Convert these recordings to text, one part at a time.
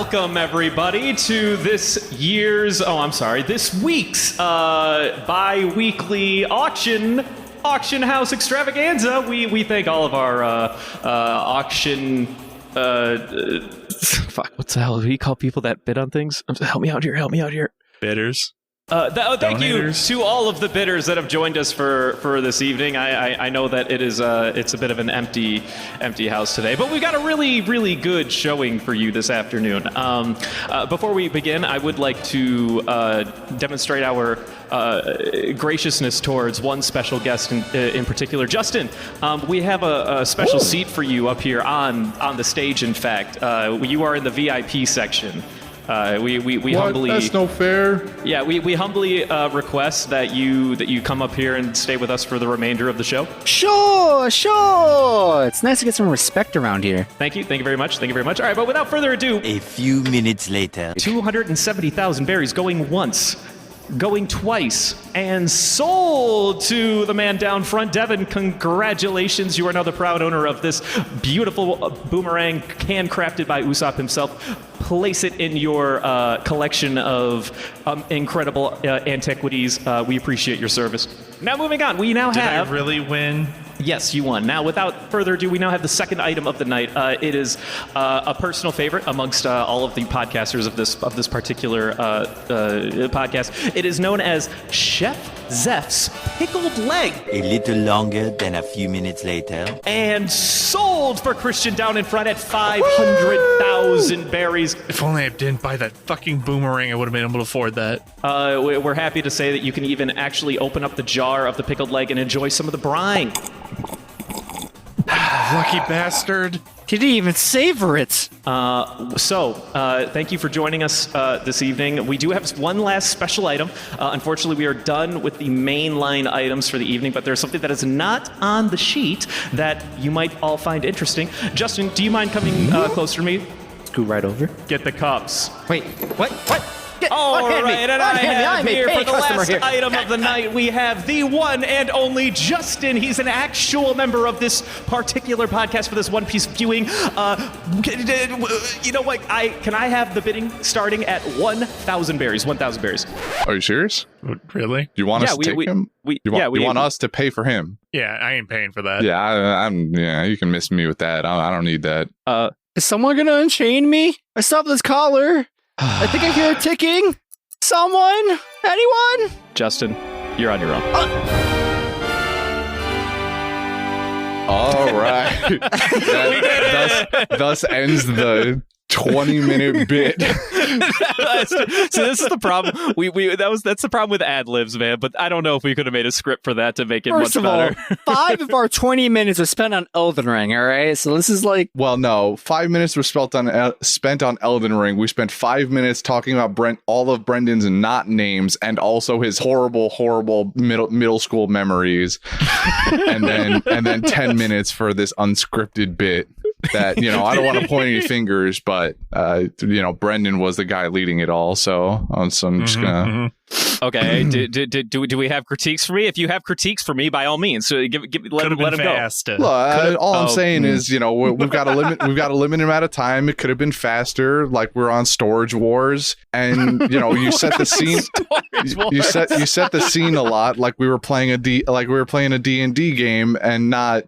Welcome, everybody, to this week's bi-weekly auction house extravaganza. We thank all of our auction... fuck, what the hell do we call people that bid on things? Help me out here. Bidders. Thank you to all of the bidders that have joined us for this evening. I know that it's a bit of an empty house today, but we've got a really, really good showing for you this afternoon. Before we begin, I would like to demonstrate our graciousness towards one special guest in particular. Justin, we have a special seat for you up here on the stage. In fact, you are in the VIP section. We humbly... That's no fair. Yeah, we humbly request that you come up here and stay with us for the remainder of the show. Sure. It's nice to get some respect around here. Thank you very much. All right, but without further ado... A few minutes later... 270,000 berries going once, going twice, and sold to the man down front. Devin, congratulations. You are now the proud owner of this beautiful boomerang handcrafted by Usopp himself. Place it in your collection of incredible antiquities. We appreciate your service. Now moving on, we now have... Did I really win? Yes, you won. Now, without further ado, we now have the second item of the night. It is a personal favorite amongst all of the podcasters of this particular podcast. It is known as Chef Zeph's Pickled Leg. A little longer than a few minutes later. And sold for Christian down in front at 500,000 berries. If only I didn't buy that fucking boomerang, I would have been able to afford that. We're happy to say that you can even actually open up the jar of the pickled leg and enjoy some of the brine. Lucky bastard. He didn't even savor it. Thank you for joining us this evening. We do have one last special item. Unfortunately, we are done with the mainline items for the evening, but there's something that is not on the sheet that you might all find interesting. Justin, do you mind coming closer to me? Scoot right over. Get the cups. Wait, what? All right, and I have here for the last here. item of the night, we have the one and only Justin. He's an actual member of this particular podcast for this One Piece viewing. You know what? Can I have the bidding starting at 1,000 berries? 1,000 berries. Are you serious? Really? You want us to take him? You want us to pay for him? Yeah, I ain't paying for that. Yeah, yeah, you can miss me with that. I don't need that. Is someone gonna unchain me? I stopped this collar. I think I hear it ticking. Someone? Anyone? Justin, you're on your own. All right. Thus ends the 20-minute bit. So this is the problem. That's the problem with ad-libs, man. But I don't know if we could have made a script for that to make it First much better. All, 5 of our 20 minutes are spent on Elden Ring, all right? So this is like... Well, no. 5 minutes were spent on Elden Ring. We spent 5 minutes talking about all of Brendan's not names and also his horrible middle school memories. and then 10 minutes for this unscripted bit. That, I don't want to point any fingers, but, Brendan was the guy leading it all. So I'm just going to... Okay. Do we have critiques for me? If you have critiques for me, by all means, so let him go. Look, all I'm saying is, we've got a limit. We've got a limited amount of time. It could have been faster. Like we're on Storage Wars, and you set the scene. you set the scene a lot. Like we were playing a D&D game, and not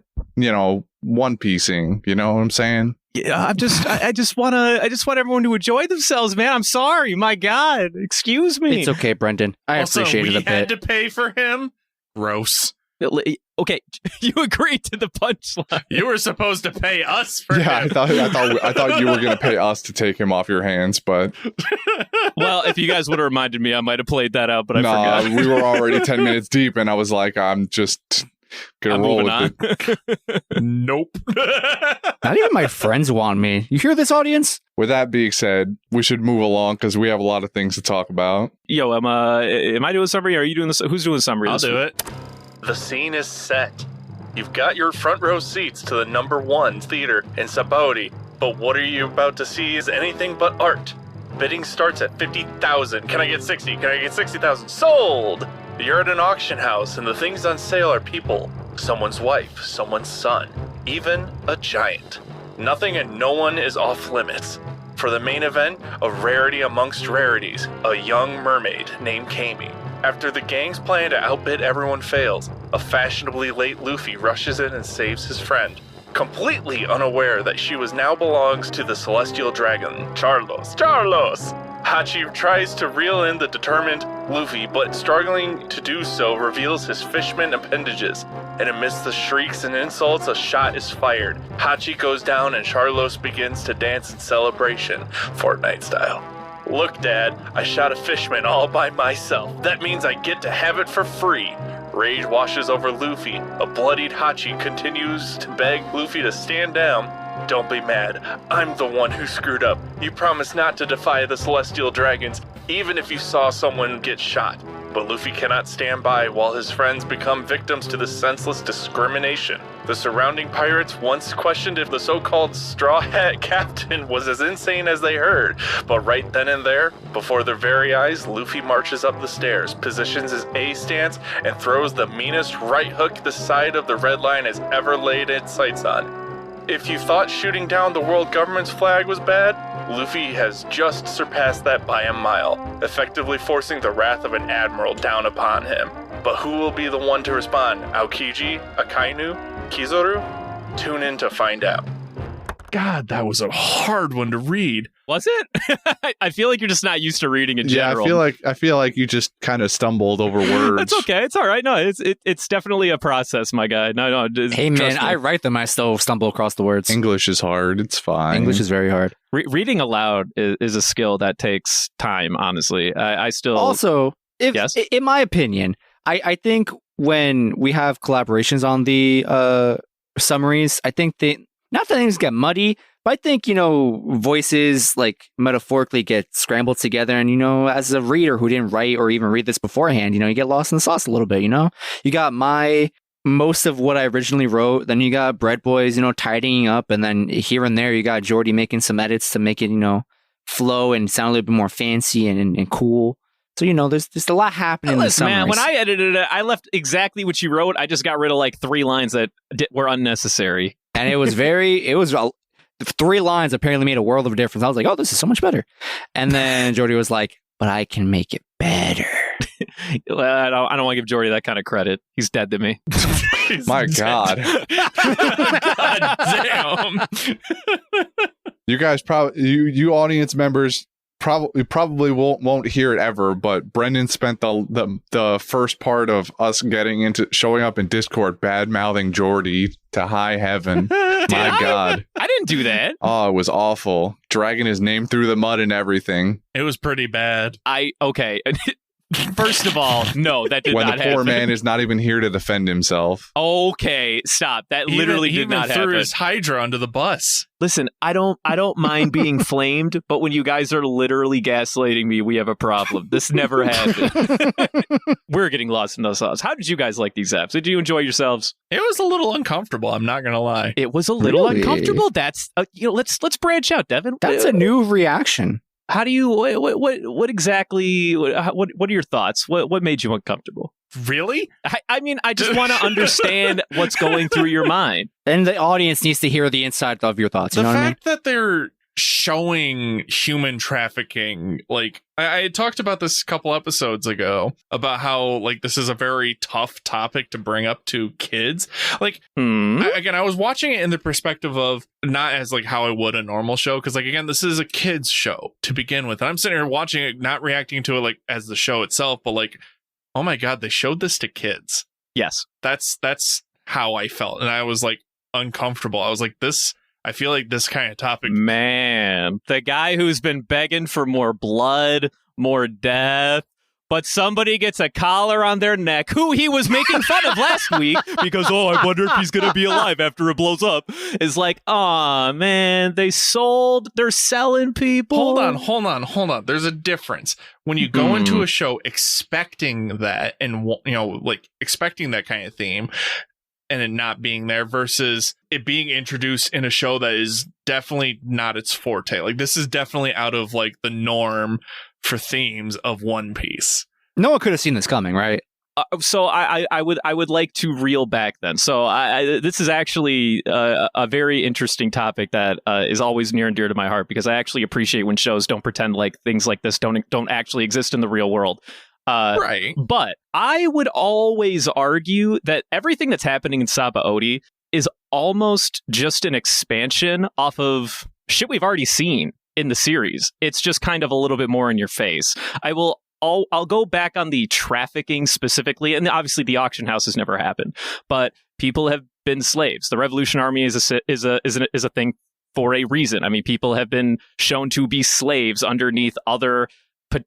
One Piecing. You know what I'm saying? Yeah, I just want everyone to enjoy themselves, man. I'm sorry. My God. Excuse me. It's okay, Brendan. I appreciated it a bit. We had to pay for him? Gross. Okay, you agreed to the punchline. You were supposed to pay us for him. I thought you were going to pay us to take him off your hands, but... Well, if you guys would have reminded me, I might have played that out, but I forgot. We were already 10 minutes deep, and I was like, I'm just... Gonna roll with it. Nope. Not even my friends want me. You hear this, audience? With that being said, we should move along because we have a lot of things to talk about. Yo, am I doing summary? Or are you doing this? Who's doing the summary? I'll do it. The scene is set. You've got your front row seats to the #1 theater in Sabaody, but what are you about to see is anything but art. Bidding starts at 50,000. Can I get 60? Can I get 60,000? Sold! You're at an auction house, and the things on sale are people, someone's wife, someone's son, even a giant. Nothing and no one is off limits. For the main event, a rarity amongst rarities, a young mermaid named Camie. After the gang's plan to outbid everyone fails, a fashionably late Luffy rushes in and saves his friend, completely unaware that she now belongs to the celestial dragon, Charlos. Hachi tries to reel in the determined Luffy, but struggling to do so reveals his fishman appendages, and amidst the shrieks and insults, a shot is fired. Hachi goes down and Charlos begins to dance in celebration, Fortnite style. Look, Dad, I shot a fishman all by myself. That means I get to have it for free. Rage washes over Luffy. A bloodied Hachi continues to beg Luffy to stand down. Don't be mad. I'm the one who screwed up. You promised not to defy the celestial dragons, even if you saw someone get shot. But Luffy cannot stand by while his friends become victims to this senseless discrimination. The surrounding pirates once questioned if the so-called Straw Hat Captain was as insane as they heard, but right then and there, before their very eyes, Luffy marches up the stairs, positions his A stance, and throws the meanest right hook the side of the Red Line has ever laid its sights on. If you thought shooting down the world government's flag was bad, Luffy has just surpassed that by a mile, effectively forcing the wrath of an admiral down upon him. But who will be the one to respond? Aokiji? Akainu? Kizaru? Tune in to find out. God, that was a hard one to read. Was it? I feel like you're just not used to reading in Yeah, general. I feel like you just kind of stumbled over words. That's okay. It's all right. No, it's definitely a process, my guy. No. Hey, man, trust me. I write them. I still stumble across the words. English is hard. It's fine. English is very hard. Reading aloud is a skill that takes time, honestly. I still... Also, Yes? in my opinion, I think when we have collaborations on the summaries, I think not that things get muddy, but I think, voices like metaphorically get scrambled together. And, as a reader who didn't write or even read this beforehand, you get lost in the sauce a little bit, You got most of what I originally wrote. Then you got Bread Boys, tidying up. And then here and there, you got Jordy making some edits to make it, flow and sound a little bit more fancy and cool. So, there's a lot happening in the summaries. Man, when I edited it, I left exactly what you wrote. I just got rid of like 3 lines that were unnecessary. And it was 3 lines apparently made a world of difference. I was like, oh, this is so much better. And then Jordy was like, but I can make it better. I don't want to give Jordy that kind of credit. He's dead to me. My God. God damn. You guys you audience members probably won't hear it ever, but Brendan spent the first part of us showing up in Discord bad mouthing Jordy to high heaven. My God. I didn't do that. Oh, it was awful. Dragging his name through the mud and everything. It was pretty bad. Okay. First of all, no, that did when not the happen. poor man is not even here to defend himself. Okay, stop. That literally he did not even threw happen. his Hydra under the bus. Listen, I don't mind being flamed, but when you guys are literally gaslighting me, we have a problem. This never happened. We're getting lost in the sauce. How did you guys like these apps? Did you enjoy yourselves? It was a little uncomfortable, I'm not gonna lie. It was a little Really? uncomfortable. That's let's branch out, Devin. That's a new reaction. How do you what exactly what are your thoughts? What made you uncomfortable? Really? I mean, I just want to understand what's going through your mind. And the audience needs to hear the inside of your thoughts. You The know what I mean? fact that they're showing human trafficking, like I had talked about this a couple episodes ago about how like this is a very tough topic to bring up to kids. Like I was watching it in the perspective of not as like how I would a normal show, because like again, this is a kids show to begin with, and I'm sitting here watching it, not reacting to it like as the show itself, but like, oh my God, they showed this to kids. Yes. That's how I felt, and I was like uncomfortable. I was like, I feel like this kind of topic. Man, the guy who's been begging for more blood, more death, but somebody gets a collar on their neck, who he was making fun of last week because, I wonder if he's going to be alive after it blows up, is like, aw, man, they're selling people. Hold on. There's a difference. When you go into a show expecting that and, like expecting that kind of theme, and it not being there versus it being introduced in a show that is definitely not its forte. Like this is definitely out of like the norm for themes of One Piece. No one could have seen this coming, right? So I would like to reel back then. So this is actually a very interesting topic that is always near and dear to my heart, because I actually appreciate when shows don't pretend like things like this don't actually exist in the real world. Right. But I would always argue that everything that's happening in Sabaody is almost just an expansion off of shit we've already seen in the series. It's just kind of a little bit more in your face. I'll go back on the trafficking specifically, and obviously the auction house has never happened, but people have been slaves. The Revolution Army is a thing for a reason. I mean, people have been shown to be slaves underneath other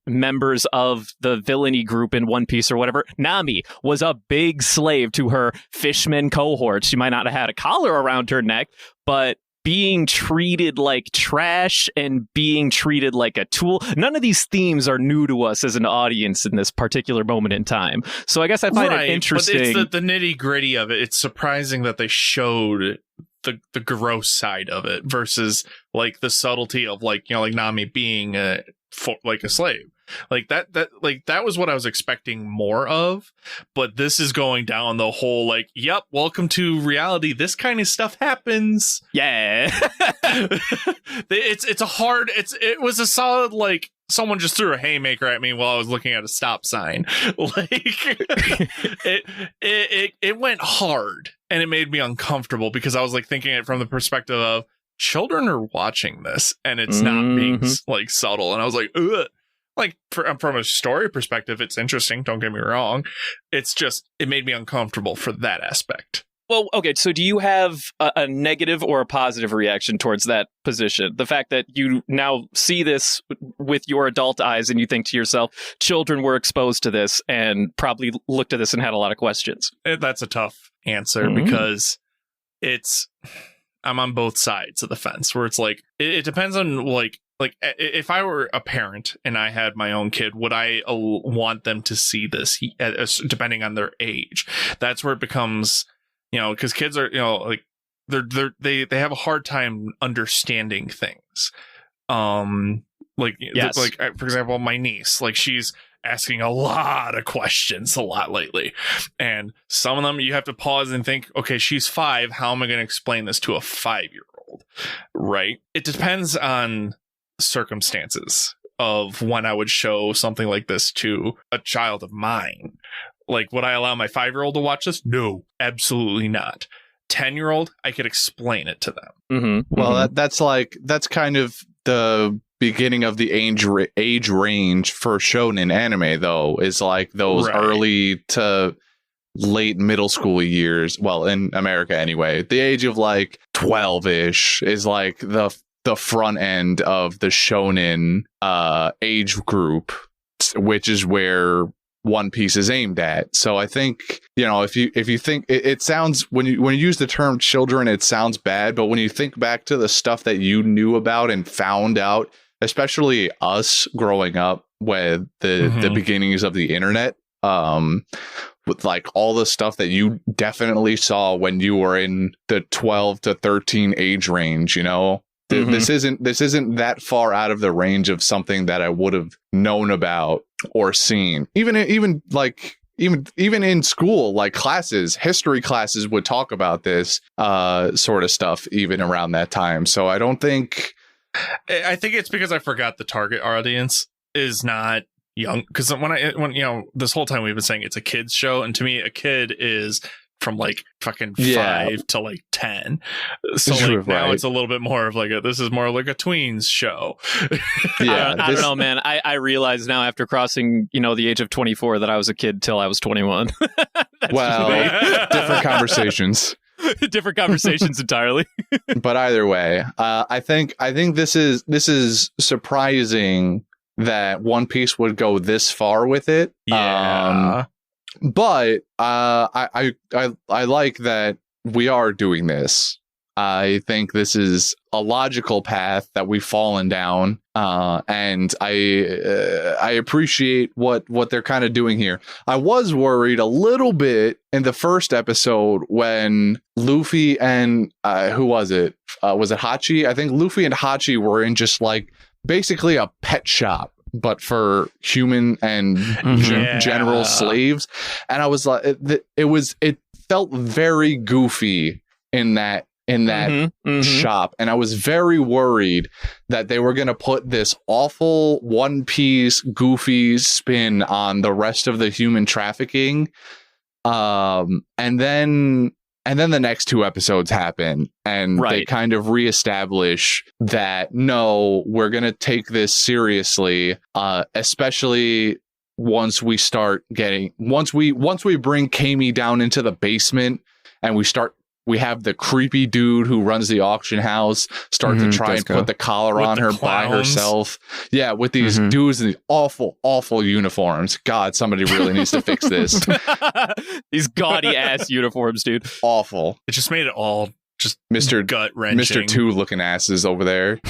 members of the villainy group in One Piece or whatever. Nami was a big slave to her fisherman cohort. She might not have had a collar around her neck, but being treated like trash and being treated like a tool. None of these themes are new to us as an audience in this particular moment in time. So I guess I find it interesting. But it's the nitty gritty of it. It's surprising that they showed the gross side of it versus like the subtlety of like, you know, like Nami being a slave. Like that was what I was expecting more of, but this is going down the whole like, yep, welcome to reality. This kind of stuff happens. Yeah. It was a solid, like, someone just threw a haymaker at me while I was looking at a stop sign. Like it went hard, and it made me uncomfortable because I was like thinking it from the perspective of children are watching this and it's not being like subtle. And I was like, ugh. Like from a story perspective, it's interesting. Don't get me wrong. It's just, it made me uncomfortable for that aspect. Well, okay, so do you have a negative or a positive reaction towards that position? The fact that you now see this with your adult eyes and you think to yourself, children were exposed to this and probably looked at this and had a lot of questions. That's a tough answer because I'm on both sides of the fence where it's like, it depends on like if I were a parent and I had my own kid, would I want them to see this depending on their age? That's where it becomes, you know, because kids are, you know, like they have a hard time understanding things. Yes. Like for example, my niece, like she's asking a lot of questions a lot lately, and some of them you have to pause and think, okay, she's 5. How am I going to explain this to a 5-year-old? Right? It depends on circumstances of when I would show something like this to a child of mine. Like, would I allow my 5-year-old to watch this? No, absolutely not. 10-year-old, I could explain it to them. Well, that's kind of the beginning of the age range for shonen anime, though, is like those early to late middle school years. Well, in America anyway, the age of like 12-ish is like the front end of the shonen age group, which is where One Piece is aimed at. So I think, you know, if you think it sounds, when you use the term children, it sounds bad, but when you think back to the stuff that you knew about and found out, especially us growing up with the beginnings of the internet, with like all the stuff that you definitely saw when you were in the 12 to 13 age range, you know, this isn't that far out of the range of something that I would have known about or seen. Even in school, like history classes would talk about this sort of stuff even around that time. So I think it's because I forgot the target audience is not young. Because when you know, this whole time we've been saying it's a kids show, and to me a kid is from like fucking 5 to like 10. So like now it's a little bit more of like this is more like a tweens show. Yeah, I don't know, man. I realize now after crossing, you know, the age of 24 that I was a kid till I was 21. Well, different conversations. Different conversations entirely. But either way, I think this is surprising that One Piece would go this far with it. Yeah. But I like that we are doing this. I think this is a logical path that we've fallen down, and I appreciate what they're kind of doing here. I was worried a little bit in the first episode when Luffy and who was it? Was it Hachi? I think Luffy and Hachi were in just like basically a pet shop but for human and general slaves. And I was like, it felt very goofy in that shop, and I was very worried that they were going to put this awful One Piece goofy spin on the rest of the human trafficking, and then the next two episodes happen, and they kind of reestablish that no, we're going to take this seriously, especially once we bring Camie down into the basement, and we have the creepy dude who runs the auction house start to try and put the collar on her by herself. Yeah, with these dudes in these awful, awful uniforms. God, somebody really needs to fix this. These gaudy ass uniforms, dude. Awful. It just made it all just Mr. gut wrenching. Mr. Two looking asses over there.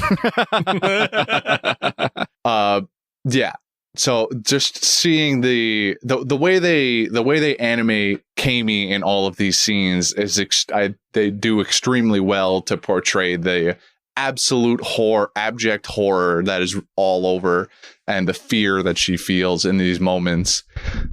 Yeah. So just seeing the way they animate Camie in all of these scenes is they do extremely well to portray the absolute abject horror that is all over, and the fear that she feels in these moments.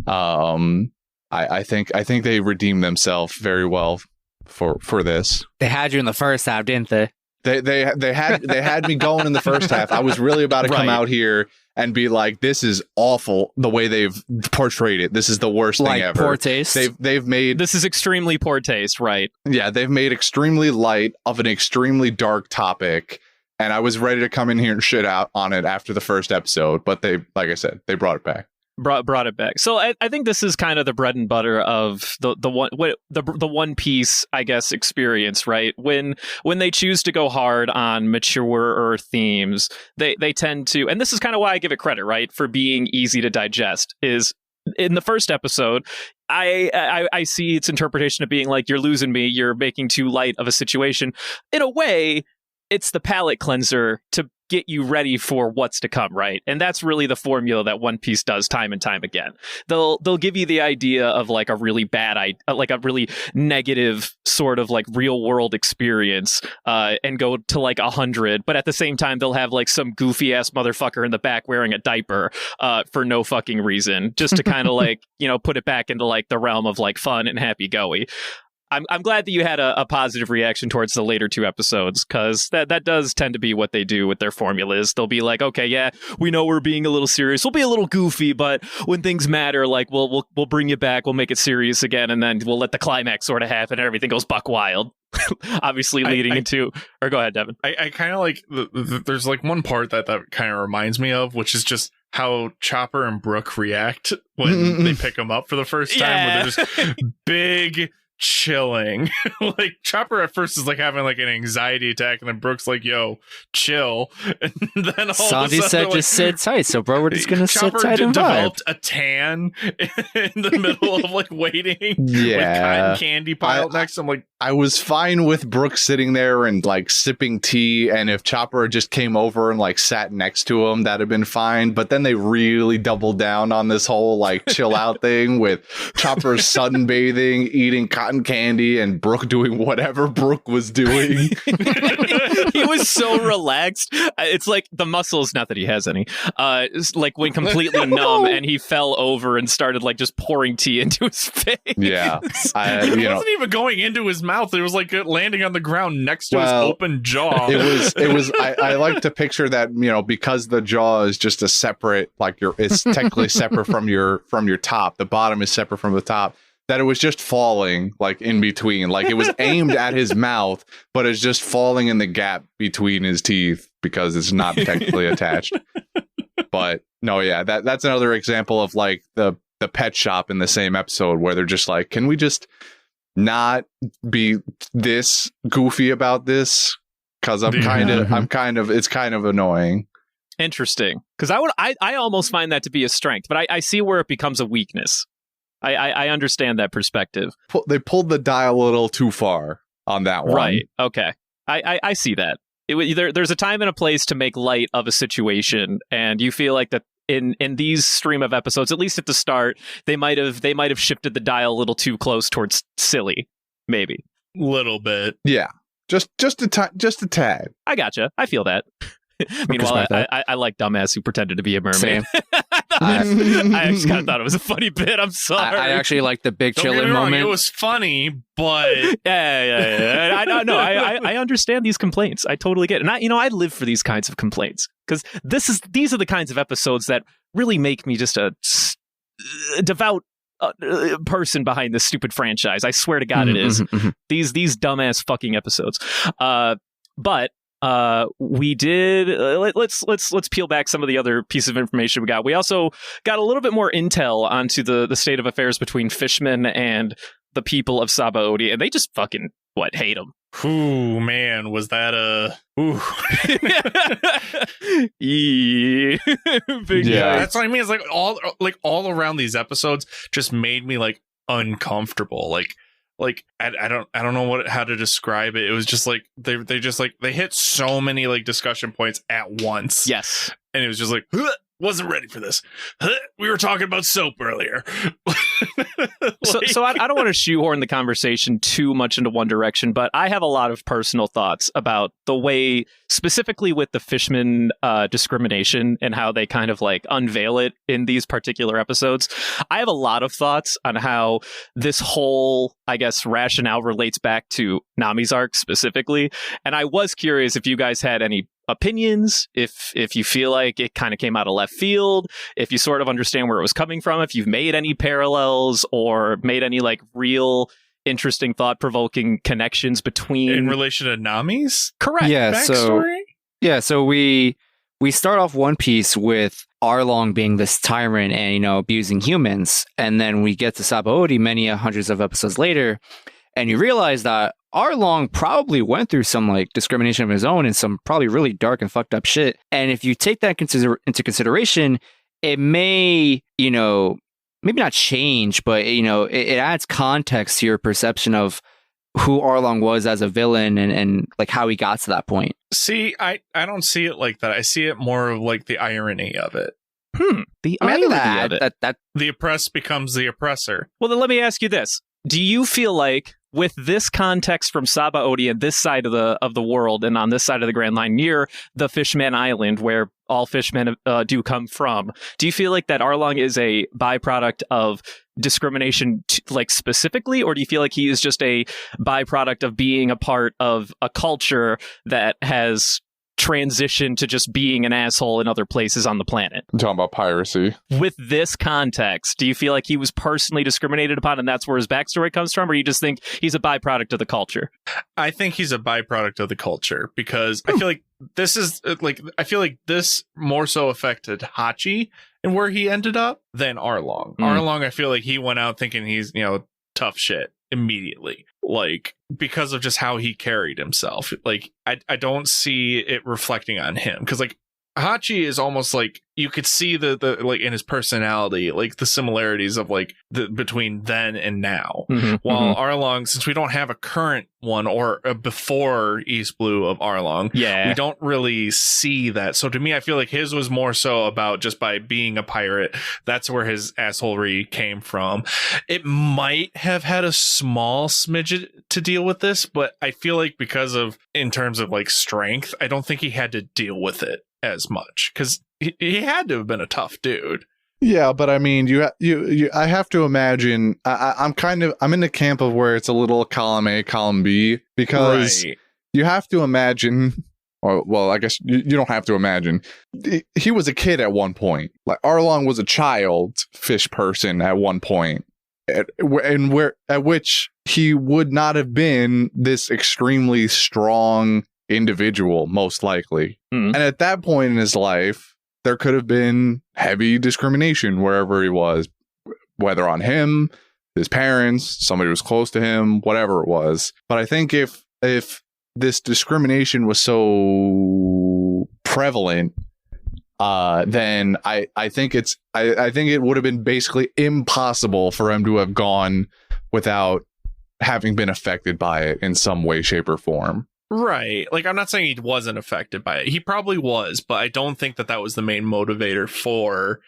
I think they redeem themselves very well for this. They had you in the first half, didn't they? They had me going in the first half. I was really about to come out here and be like, this is awful the way they've portrayed it. This is the worst thing ever. Poor taste. They've made this is extremely poor taste, right? Yeah, they've made extremely light of an extremely dark topic, and I was ready to come in here and shit out on it after the first episode, but they, like I said, they brought it back. Brought it back. So I think this is kind of the bread and butter of the One Piece, I guess, experience, right? When they choose to go hard on maturer themes, they tend to, and this is kind of why I give it credit, right, for being easy to digest. Is in the first episode, I see its interpretation of being like, you're losing me, you're making too light of a situation. In a way, it's the palate cleanser to get you ready for what's to come, right? And that's really the formula that One Piece does time and time again. They'll give you the idea of like a really like a really negative sort of like real world experience, and go to like 100, but at the same time they'll have like some goofy ass motherfucker in the back wearing a diaper for no fucking reason, just to kind of like, you know, put it back into like the realm of like fun and happy-go-y. I'm glad that you had a positive reaction towards the later two episodes, because that does tend to be what they do with their formulas. They'll be like, okay, yeah, we know we're being a little serious. We'll be a little goofy, but when things matter, like we'll bring you back. We'll make it serious again, and then we'll let the climax sort of happen, and everything goes buck wild. Obviously, leading into. Or go ahead, Devin. I kind of like there's like one part that kind of reminds me of, which is just how Chopper and Brook react when they pick them up for the first time. Where they're just big. Chilling. Like Chopper at first is like having like an anxiety attack, and then Brook's like, yo, chill. And then all Sandy of a sudden, said like, just sit tight, so bro, we're just gonna Chopper sit tight and developed vibe. a tan in the middle of like waiting with Yeah. cotton candy piled next to him. Like, I was fine with Brooke sitting there and like sipping tea, and if Chopper just came over and like sat next to him, that'd have been fine. But then they really doubled down on this whole like chill out thing with Chopper sunbathing, eating cotton candy, and Brooke doing whatever Brooke was doing. He was so relaxed. It's like the muscles, not that he has any, it's like went completely numb, and he fell over and started like just pouring tea into his face. Yeah, it wasn't even going into his mouth. It was like landing on the ground next to his open jaw. It was. I like to picture that, you know, because the jaw is just a separate, like it's technically separate from your top. The bottom is separate from the top. That it was just falling like in between, like it was aimed at his mouth, but it's just falling in the gap between his teeth because it's not technically attached. But no, yeah, that's another example of like the pet shop in the same episode where they're just like, can we just not be this goofy about this? Because it's kind of annoying. Interesting, because I almost find that to be a strength, but I see where it becomes a weakness. I understand that perspective. They pulled the dial a little too far on that one. Right. Okay. I see that. There's a time and a place to make light of a situation, and you feel like that in these stream of episodes, at least at the start, they might have shifted the dial a little too close towards silly, maybe. Little bit. Yeah. Just a tad. I gotcha. I feel that. Meanwhile, respect I like dumbass who pretended to be a mermaid. Same. I just kind of thought it was a funny bit. I'm sorry. I actually like the big Don't get me chillin' wrong, moment. it was funny, but Yeah. I understand these complaints. I totally get it. And I live for these kinds of complaints because these are the kinds of episodes that really make me just a devout person behind this stupid franchise. I swear to God, it is. These dumbass fucking episodes. But we did. Let's peel back some of the other pieces of information we got. We also got a little bit more intel onto the state of affairs between Fishman and the people of Sabaody, and they just fucking hate them. ooh, man, was that a ooh. Big Yeah. guy. That's what I mean. It's like all around these episodes just made me like uncomfortable. Like I don't know how to describe it. It was just like they hit so many like discussion points at once. Yes. And it was just like wasn't ready for this. We were talking about soap earlier. So I don't want to shoehorn the conversation too much into one direction, but I have a lot of personal thoughts about the way, specifically with the Fishman discrimination and how they kind of like unveil it in these particular episodes. I have a lot of thoughts on how this whole, I guess, rationale relates back to Nami's arc specifically. And I was curious if you guys had any opinions, if you feel like it kind of came out of left field, if you sort of understand where it was coming from, if you've made any parallels or made any like real interesting thought-provoking connections between In relation to Nami's correct Yeah, so we start off One Piece with Arlong being this tyrant and abusing humans, and then we get to Sabaody many hundreds of episodes later, and you realize that Arlong probably went through some like discrimination of his own and some probably really dark and fucked up shit. And if you take that into consideration, it may, maybe not change, but it adds context to your perception of who Arlong was as a villain and like how he got to that point. See, I don't see it like that. I see it more of like the irony of it. The I mean, irony of it. that The oppressed becomes the oppressor. Well, then let me ask you this. Do you feel like with this context from Sabaody and this side of the world and on this side of the Grand Line near the Fishman Island where all fishmen do come from, do you feel like that Arlong is a byproduct of discrimination like specifically, or do you feel like he is just a byproduct of being a part of a culture that has transition to just being an asshole in other places on the planet? I'm talking about piracy. With this context, do you feel like he was personally discriminated upon and that's where his backstory comes from, or you just think he's a byproduct of the culture? I think he's a byproduct of the culture because I feel like this more so affected Hachi and where he ended up than Arlong. Arlong, I feel like he went out thinking he's, tough shit immediately, like because of just how he carried himself. Like I don't see it reflecting on him because like Hachi is almost like you could see the like in his personality, like the similarities of like between then and now. While Arlong, since we don't have a current one or a before East Blue of Arlong, we don't really see that. So to me, I feel like his was more so about just by being a pirate. That's where his assholery came from. It might have had a small smidget to deal with this, but I feel like because of in terms of like strength, I don't think he had to deal with it as much because he had to have been a tough dude. Yeah, but I mean, I have to imagine. I'm in the camp of where it's a little column A, column B, because you have to imagine. Or, well, I guess you don't have to imagine. He was a kid at one point. Like Arlong was a child fish person at one point, at which he would not have been this extremely strong individual, most likely. And at that point in his life, there could have been heavy discrimination wherever he was, whether on him, his parents, somebody who was close to him, whatever it was. But I think if this discrimination was so prevalent, then I think I think it would have been basically impossible for him to have gone without having been affected by it in some way, shape, or form. Right. Like, I'm not saying he wasn't affected by it. He probably was, but I don't think that was the main motivator for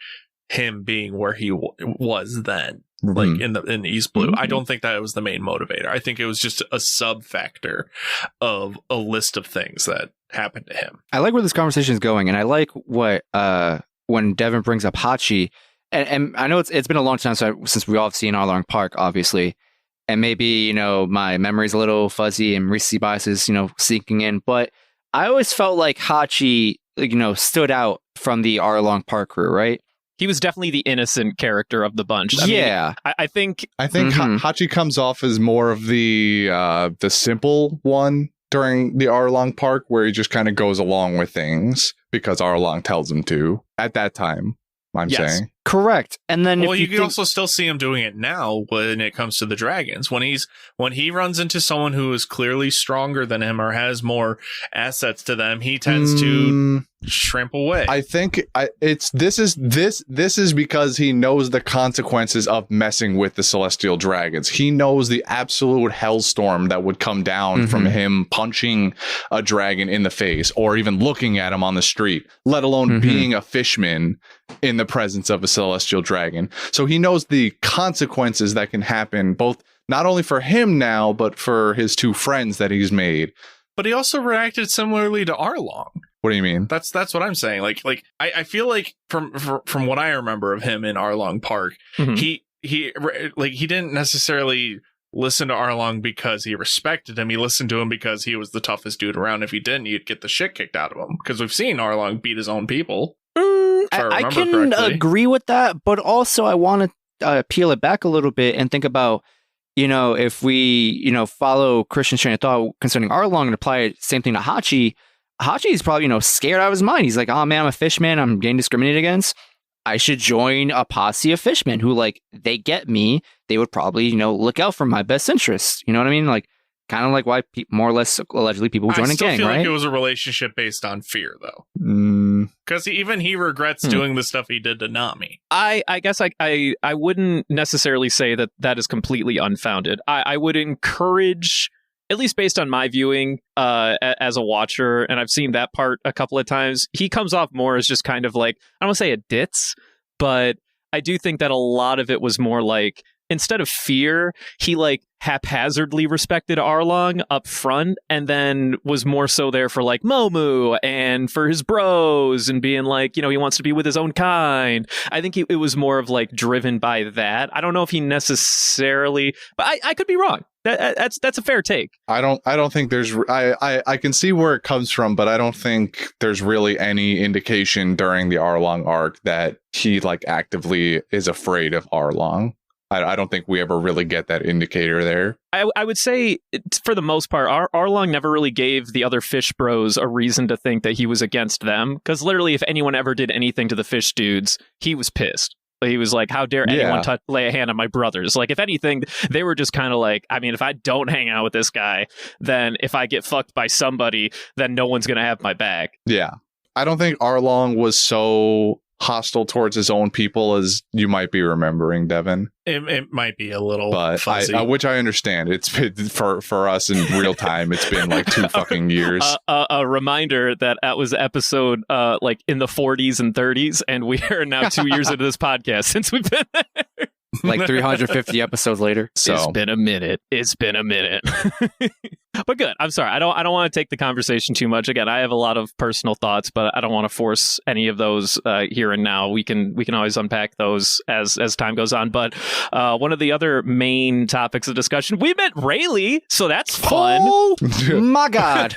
him being where he was then. like in East Blue. I don't think that was the main motivator. I think it was just a sub factor of a list of things that happened to him. I like where this conversation is going, and I like what when Devin brings up Hachi, and I know it's been a long time since we all have seen Arlong Park, obviously, and maybe my memory's a little fuzzy and recency biases sinking in, but I always felt like Hachi stood out from the Arlong Park crew, right? He was definitely the innocent character of the bunch. I mean, I think Hachi comes off as more of the simple one during the Arlong Park, where he just kind of goes along with things because Arlong tells him to. At that time, I'm saying. Correct. And then you can also still see him doing it now when it comes to the dragons. When he runs into someone who is clearly stronger than him or has more assets to them, he tends to shrimp away. I think this is because he knows the consequences of messing with the celestial dragons. He knows the absolute hellstorm that would come down from him punching a dragon in the face or even looking at him on the street, let alone being a fishman in the presence of a celestial dragon. So he knows the consequences that can happen, both not only for him now, but for his two friends that he's made. But he also reacted similarly to Arlong. What do you mean? That's what I'm saying. I feel like from what I remember of him in Arlong Park, he didn't necessarily listen to Arlong because he respected him. He listened to him because he was the toughest dude around. If he didn't, he'd get the shit kicked out of him. Because we've seen Arlong beat his own people. I can agree with that, but also I want to peel it back a little bit and think about, if we, follow Christian's train of thought concerning Arlong and apply it same thing to Hachi. Hachi's probably, scared out of his mind. He's like, oh man, I'm a fishman. I'm getting discriminated against. I should join a posse of fishmen who, they get me. They would probably, look out for my best interests. You know what I mean? Kind of like why more or less allegedly people join a gang, right? I still feel like it was a relationship based on fear, though. Because even he regrets doing the stuff he did to Nami. I guess I wouldn't necessarily say that is completely unfounded. I would encourage, at least based on my viewing as a watcher, and I've seen that part a couple of times, he comes off more as just kind of I don't want to say a ditz, but I do think that a lot of it was more instead of fear, he haphazardly respected Arlong up front and then was more so there for Momu and for his bros and being he wants to be with his own kind. I think it was more of driven by that. I don't know if he necessarily, but I could be wrong. That's a fair take. I don't think there's I can see where it comes from, but I don't think there's really any indication during the Arlong arc that he actively is afraid of Arlong. I don't think we ever really get that indicator there. I would say, for the most part, Arlong never really gave the other fish bros a reason to think that he was against them. Because literally, if anyone ever did anything to the fish dudes, he was pissed. He was like, how dare anyone lay a hand on my brothers? If anything, they were just kind of if I don't hang out with this guy, then if I get fucked by somebody, then no one's going to have my back. Yeah. I don't think Arlong was so hostile towards his own people as you might be remembering, Devin. It might be a little fuzzy. Which I understand. It's been, for us in real time, it's been 2 fucking years. A reminder that was episode in the 40s and 30s, and we are now 2 years into this podcast since we've been there. 350 episodes later. So it's been a minute. But good. I'm sorry. I don't want to take the conversation too much. Again, I have a lot of personal thoughts, but I don't want to force any of those here and now. We can always unpack those as time goes on. But one of the other main topics of discussion, we met Rayleigh, so that's fun. Oh my God.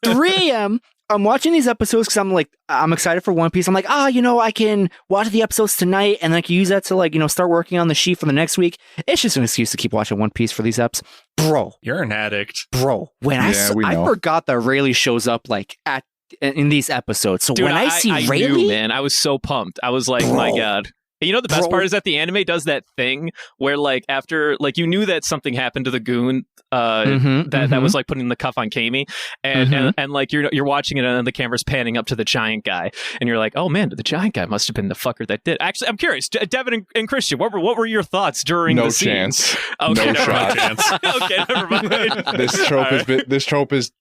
3 a.m. I'm watching these episodes because I'm excited for One Piece. I'm I can watch the episodes tonight and I can use that to start working on the sheet for the next week. It's just an excuse to keep watching One Piece for these eps. Bro. You're an addict. Bro. When I forgot that Rayleigh shows up in these episodes. So dude, when I see Rayleigh, knew, man, I was so pumped. I was like, bro. My God. The best part is that the anime does that thing where after you knew that something happened to the goon that was putting the cuff on Camie and you're watching it and then the camera's panning up to the giant guy and you're like, oh man, the giant guy must have been the fucker that did. Actually, I'm curious, Devin and Christian, what were your thoughts during the scene? Chance. Okay, no never shot. Chance. Okay, never mind. This trope is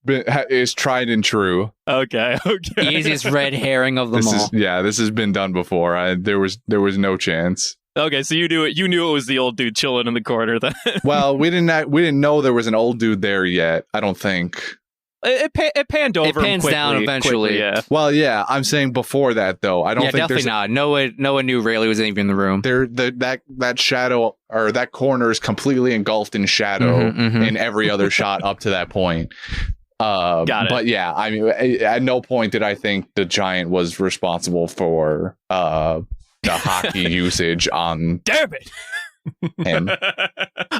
tried and true. Okay. Easiest red herring of them all. This has been done before. There was no chance. Okay, so you knew it. You knew it was the old dude chilling in the corner. Then Well, we didn't know there was an old dude there yet. I don't think. it panned over. It pans down eventually. Yeah. Well, yeah, I'm saying before that though. I don't think definitely not. No one knew Rayleigh was even in the room. That shadow or that corner is completely engulfed in shadow in every other shot up to that point. Got it. But yeah, I mean, at no point did I think the giant was responsible for the hockey usage on Damn it! him.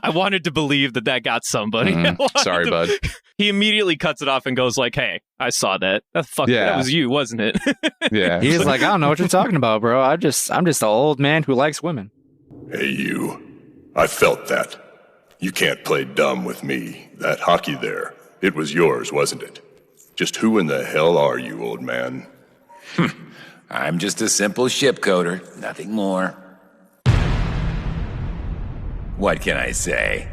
I wanted to believe that got somebody. Sorry, bud. He immediately cuts it off and goes like, "Hey, I saw that. That was you, wasn't it?" Yeah, He's like, I don't know what you're talking about, bro. I'm just an old man who likes women. Hey, you. I felt that. You can't play dumb with me. That hockey there, it was yours, wasn't it? Just who in the hell are you, old man? I'm just a simple shipcoder, nothing more. What can I say?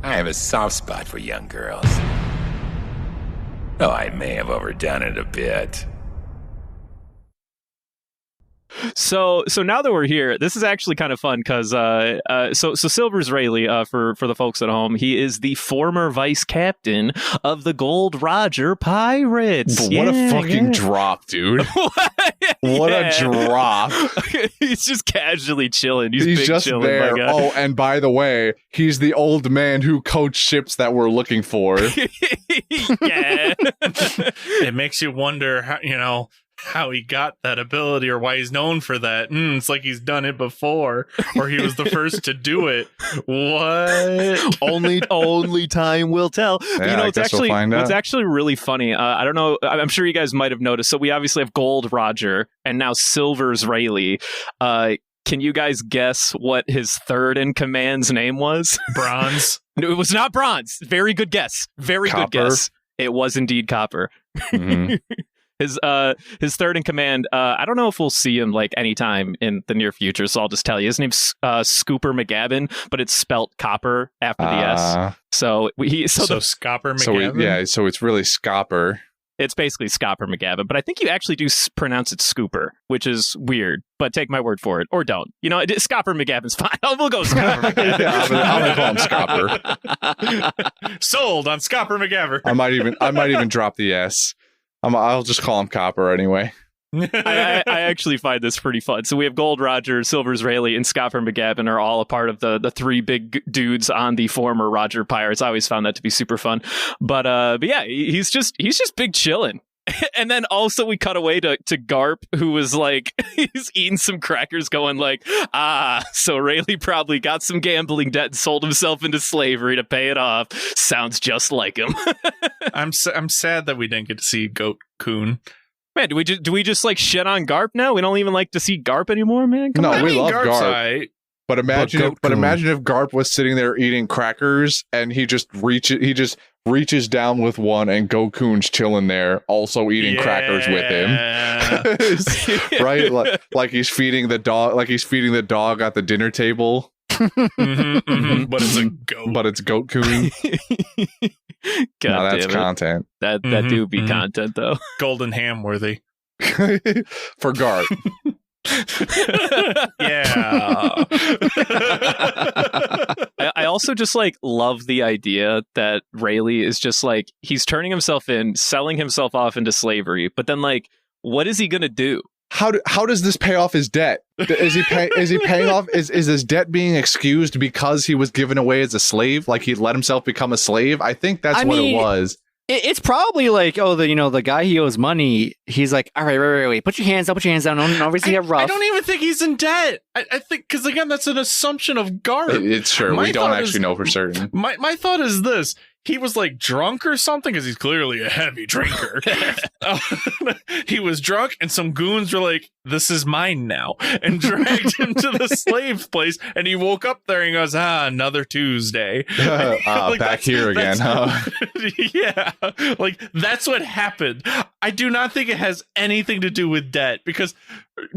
I have a soft spot for young girls. Though I may have overdone it a bit. So now that we're here, this is actually kind of fun because so Silver's Rayleigh, for the folks at home, he is the former vice captain of the Gold Roger Pirates. But what a fucking drop, dude! What a drop! He's just casually chilling. He's big just chilling, there. my guy. Oh, and by the way, he's the old man who coached ships that we're looking for. Yeah. It makes you wonder how he got that ability or why he's known for that. It's like he's done it before or he was the first to do it. What? Only time will tell. Yeah, It's actually really funny. I don't know. I'm sure you guys might have noticed. So we obviously have Gold Roger and now Silver's Rayleigh. Can you guys guess what his third in command's name was? Bronze. No, it was not Bronze. Very good guess. Very Copper? good guess. It was indeed Copper. Mhm. His third in command, I don't know if we'll see him like anytime in the near future, so I'll just tell you. His name's Scooper McGavin, but it's spelt Copper after the S. So Scopper McGavin? So it's really Scopper. it's basically Scopper McGavin, but I think you actually do pronounce it Scooper, which is weird, but take my word for it, or don't. Scopper McGavin's fine. We'll go Scopper McGavin. Yeah, I'm gonna call him Scopper. Sold on Scopper McGavin. I might even drop the S. I'll just call him Copper anyway. I actually find this pretty fun. So we have Gold Roger, Silver's Rayleigh, and Scopper McGavin are all a part of the three big dudes on the former Roger Pirates. I always found that to be super fun. But yeah, he's just big chillin'. And then also we cut away to Garp, who was like, he's eating some crackers going like, so Rayleigh probably got some gambling debt and sold himself into slavery to pay it off. Sounds just like him. I'm sad that we didn't get to see Goat Coon. Man, do we just like shit on Garp now? We don't even like to see Garp anymore, man? Come on. We love Garp's Garp. alright. But imagine if Garp was sitting there eating crackers and he just reaches down with one and Goku's chilling there, also eating crackers with him. Right? Like he's feeding the dog at the dinner table. But it's a goat. But it's Goku. God, that's damn it. content. That do be content though. Golden ham worthy. For Garp. Yeah. I also just like love the idea that Rayleigh is just like, he's turning himself in, selling himself off into slavery, but then like, what is he gonna do? How does this pay off his debt? Is he paying off? Is his debt being excused because he was given away as a slave? Like he let himself become a slave? I think that's what it was. It's probably like, the guy he owes money. He's like, all right, wait, put your hands up, Don't obviously get rough. I don't even think he's in debt. I think because again, that's an assumption of Garp. It's true. We don't actually know for certain. My thought is this. He was like drunk or something because he's clearly a heavy drinker. He was drunk and some goons were like, this is mine now, and dragged him to the slave place. And he woke up there and goes, another Tuesday. Back here again, huh? Yeah. Like that's what happened. I do not think it has anything to do with debt because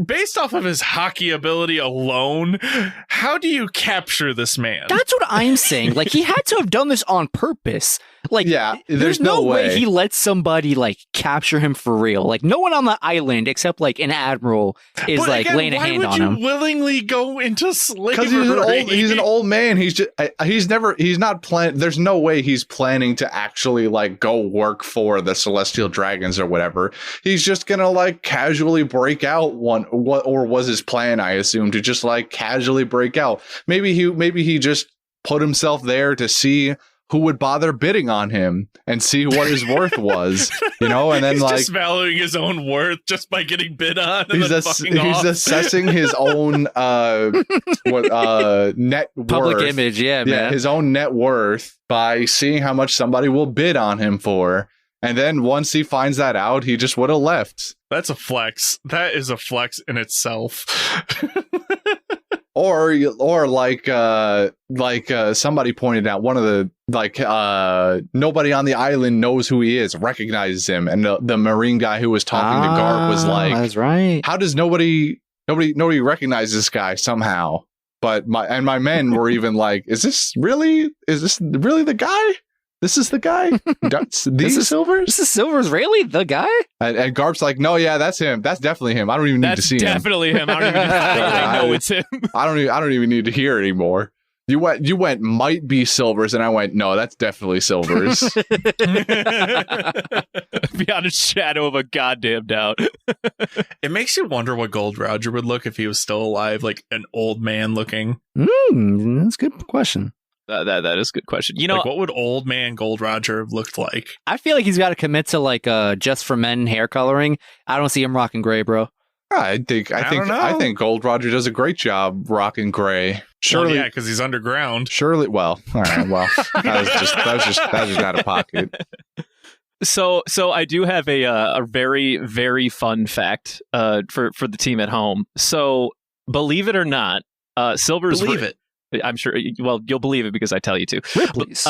based off of his hockey ability alone, how do you capture this man? That's what I'm saying. Like he had to have done this on purpose. Like, Yeah, there's no way he lets somebody like capture him for real. Like, no one on the island except like an admiral is But like again, laying a hand on why him. would you willingly go into slavery? Because he's an old man. He's not plan. There's no way he's planning to actually like go work for the Celestial Dragons or whatever. He's just gonna like casually break out or was his plan, I assume, to just like casually break out. Maybe he just put himself there to see who would bother bidding on him and see what his worth was, and then he's like just valuing his own worth just by getting bid on. And he's assessing his own net Public worth. image, yeah, man. his own net worth by seeing how much somebody will bid on him for. And then once he finds that out, he just would have left. That's a flex. That is a flex in itself. Or like somebody pointed out, one of the nobody on the island knows who he is, recognizes him, and the Marine guy who was talking to Garp was like, "That's right. How does nobody recognize this guy somehow?" But my men were even like, "Is this really the guy? This is the guy? Silvers? This is Silver's really the guy?" And Garp's like, "No, yeah, that's him. That's definitely him. I don't even need to see him. That's definitely him. I don't even I know it's him. I don't even need to hear anymore." You went might be Silvers, and I went, "No, that's definitely Silvers." Beyond a shadow of a goddamn doubt. It makes you wonder what Gold Roger would look if he was still alive, like an old man looking. That's a good question. That is a good question. Like, what would old man Gold Roger have looked like? I feel like he's got to commit to like just for men hair coloring. I don't see him rocking gray, bro. I think Gold Roger does a great job rocking gray. Surely, well, yeah, because he's underground. Surely, well, all right, well, that was just out of pocket. So I do have a very, very fun fact for the team at home. So believe it or not, Silver's Believe it. I'm sure. Well, you'll believe it because I tell you to. Ripley's.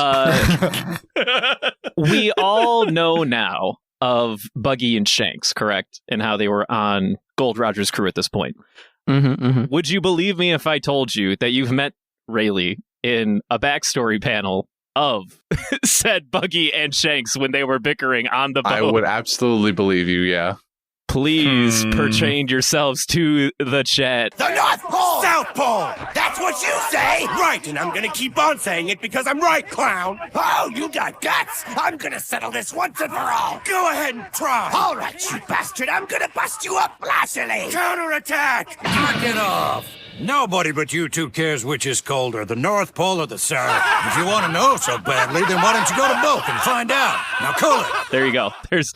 We all know now of Buggy and Shanks, correct? And how they were on Gold Roger's crew at this point. Would you believe me if I told you that you've met Rayleigh in a backstory panel of said Buggy and Shanks when they were bickering on the boat? I would absolutely believe you, yeah. Please pertain yourselves to the chat. The North Pole! South Pole! That's what you say! Right, and I'm gonna keep on saying it because I'm right, clown! Oh, you got guts! I'm gonna settle this once and for all! Go ahead and try! All right, you bastard, I'm gonna bust you up flashily! Counterattack! Knock it off! Nobody but you two cares which is colder, the North Pole or the South. If you want to know so badly, then why don't you go to both and find out? Now cool it! There you go. There's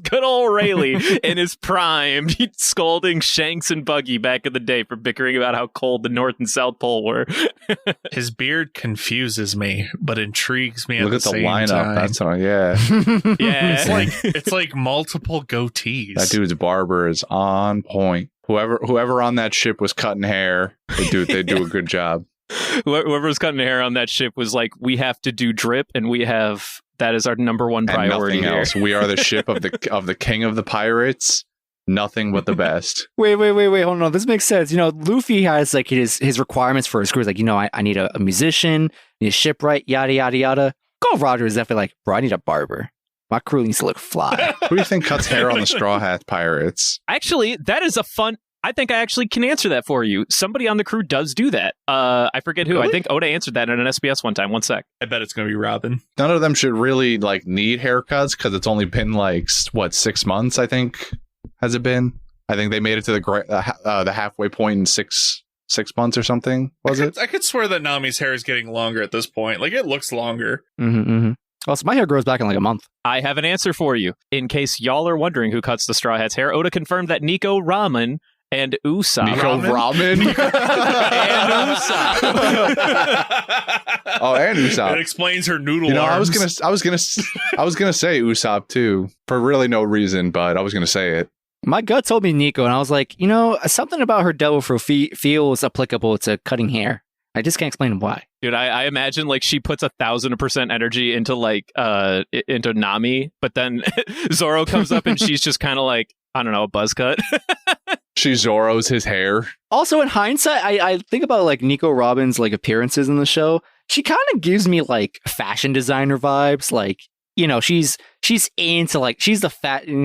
good old Rayleigh in his prime, scolding Shanks and Buggy back in the day for bickering about how cold the North and South Pole were. His beard confuses me, but intrigues me. Look at at the same lineup. time. That's all. Yeah, Yeah. It's like multiple goatees. that dude's barber is on point. Whoever on that ship was cutting hair, they do a good job. Whoever was cutting hair on that ship was like, we have to do drip, and that is our number one priority. And nothing here. else. We are the ship of the king of the pirates. Nothing but the best. Wait, hold on. This makes sense. Luffy has like his requirements for his crew. He's like, I need a musician, need a shipwright, yada yada yada. Gold Roger is definitely like, bro, I need a barber. My crew needs to look fly. Who do you think cuts hair on the Straw Hat Pirates? Actually, that is a fun. I think I actually can answer that for you. Somebody on the crew does do that. I forget who. Really? I think Oda answered that in an SBS one time. One sec. I bet it's going to be Robin. None of them should really like need haircuts because it's only been like 6 months. I think has it been? I think they made it to the halfway point in six months or something. Was it? I could swear that Nami's hair is getting longer at this point. Like it looks longer. Also, my hair grows back in like a month. I have an answer for you. In case y'all are wondering who cuts the Straw Hat's hair, Oda confirmed that Nico Ramen and Usopp. Nico Ramen? And Usopp. Oh, and Usopp. It explains her noodle arms. I was gonna say Usopp too for really no reason, but I was gonna say it. My gut told me Nico, and I was like, something about her devil fruit feels applicable to cutting hair. I just can't explain why. Dude, I imagine like she puts 1,000% energy into into Nami, but then Zoro comes up and she's just kind of like, I don't know, a buzz cut. She Zoro's his hair. Also, in hindsight, I think about like Nico Robin's like appearances in the show. she kind of gives me like fashion designer vibes. Like, you know, she's into like she's the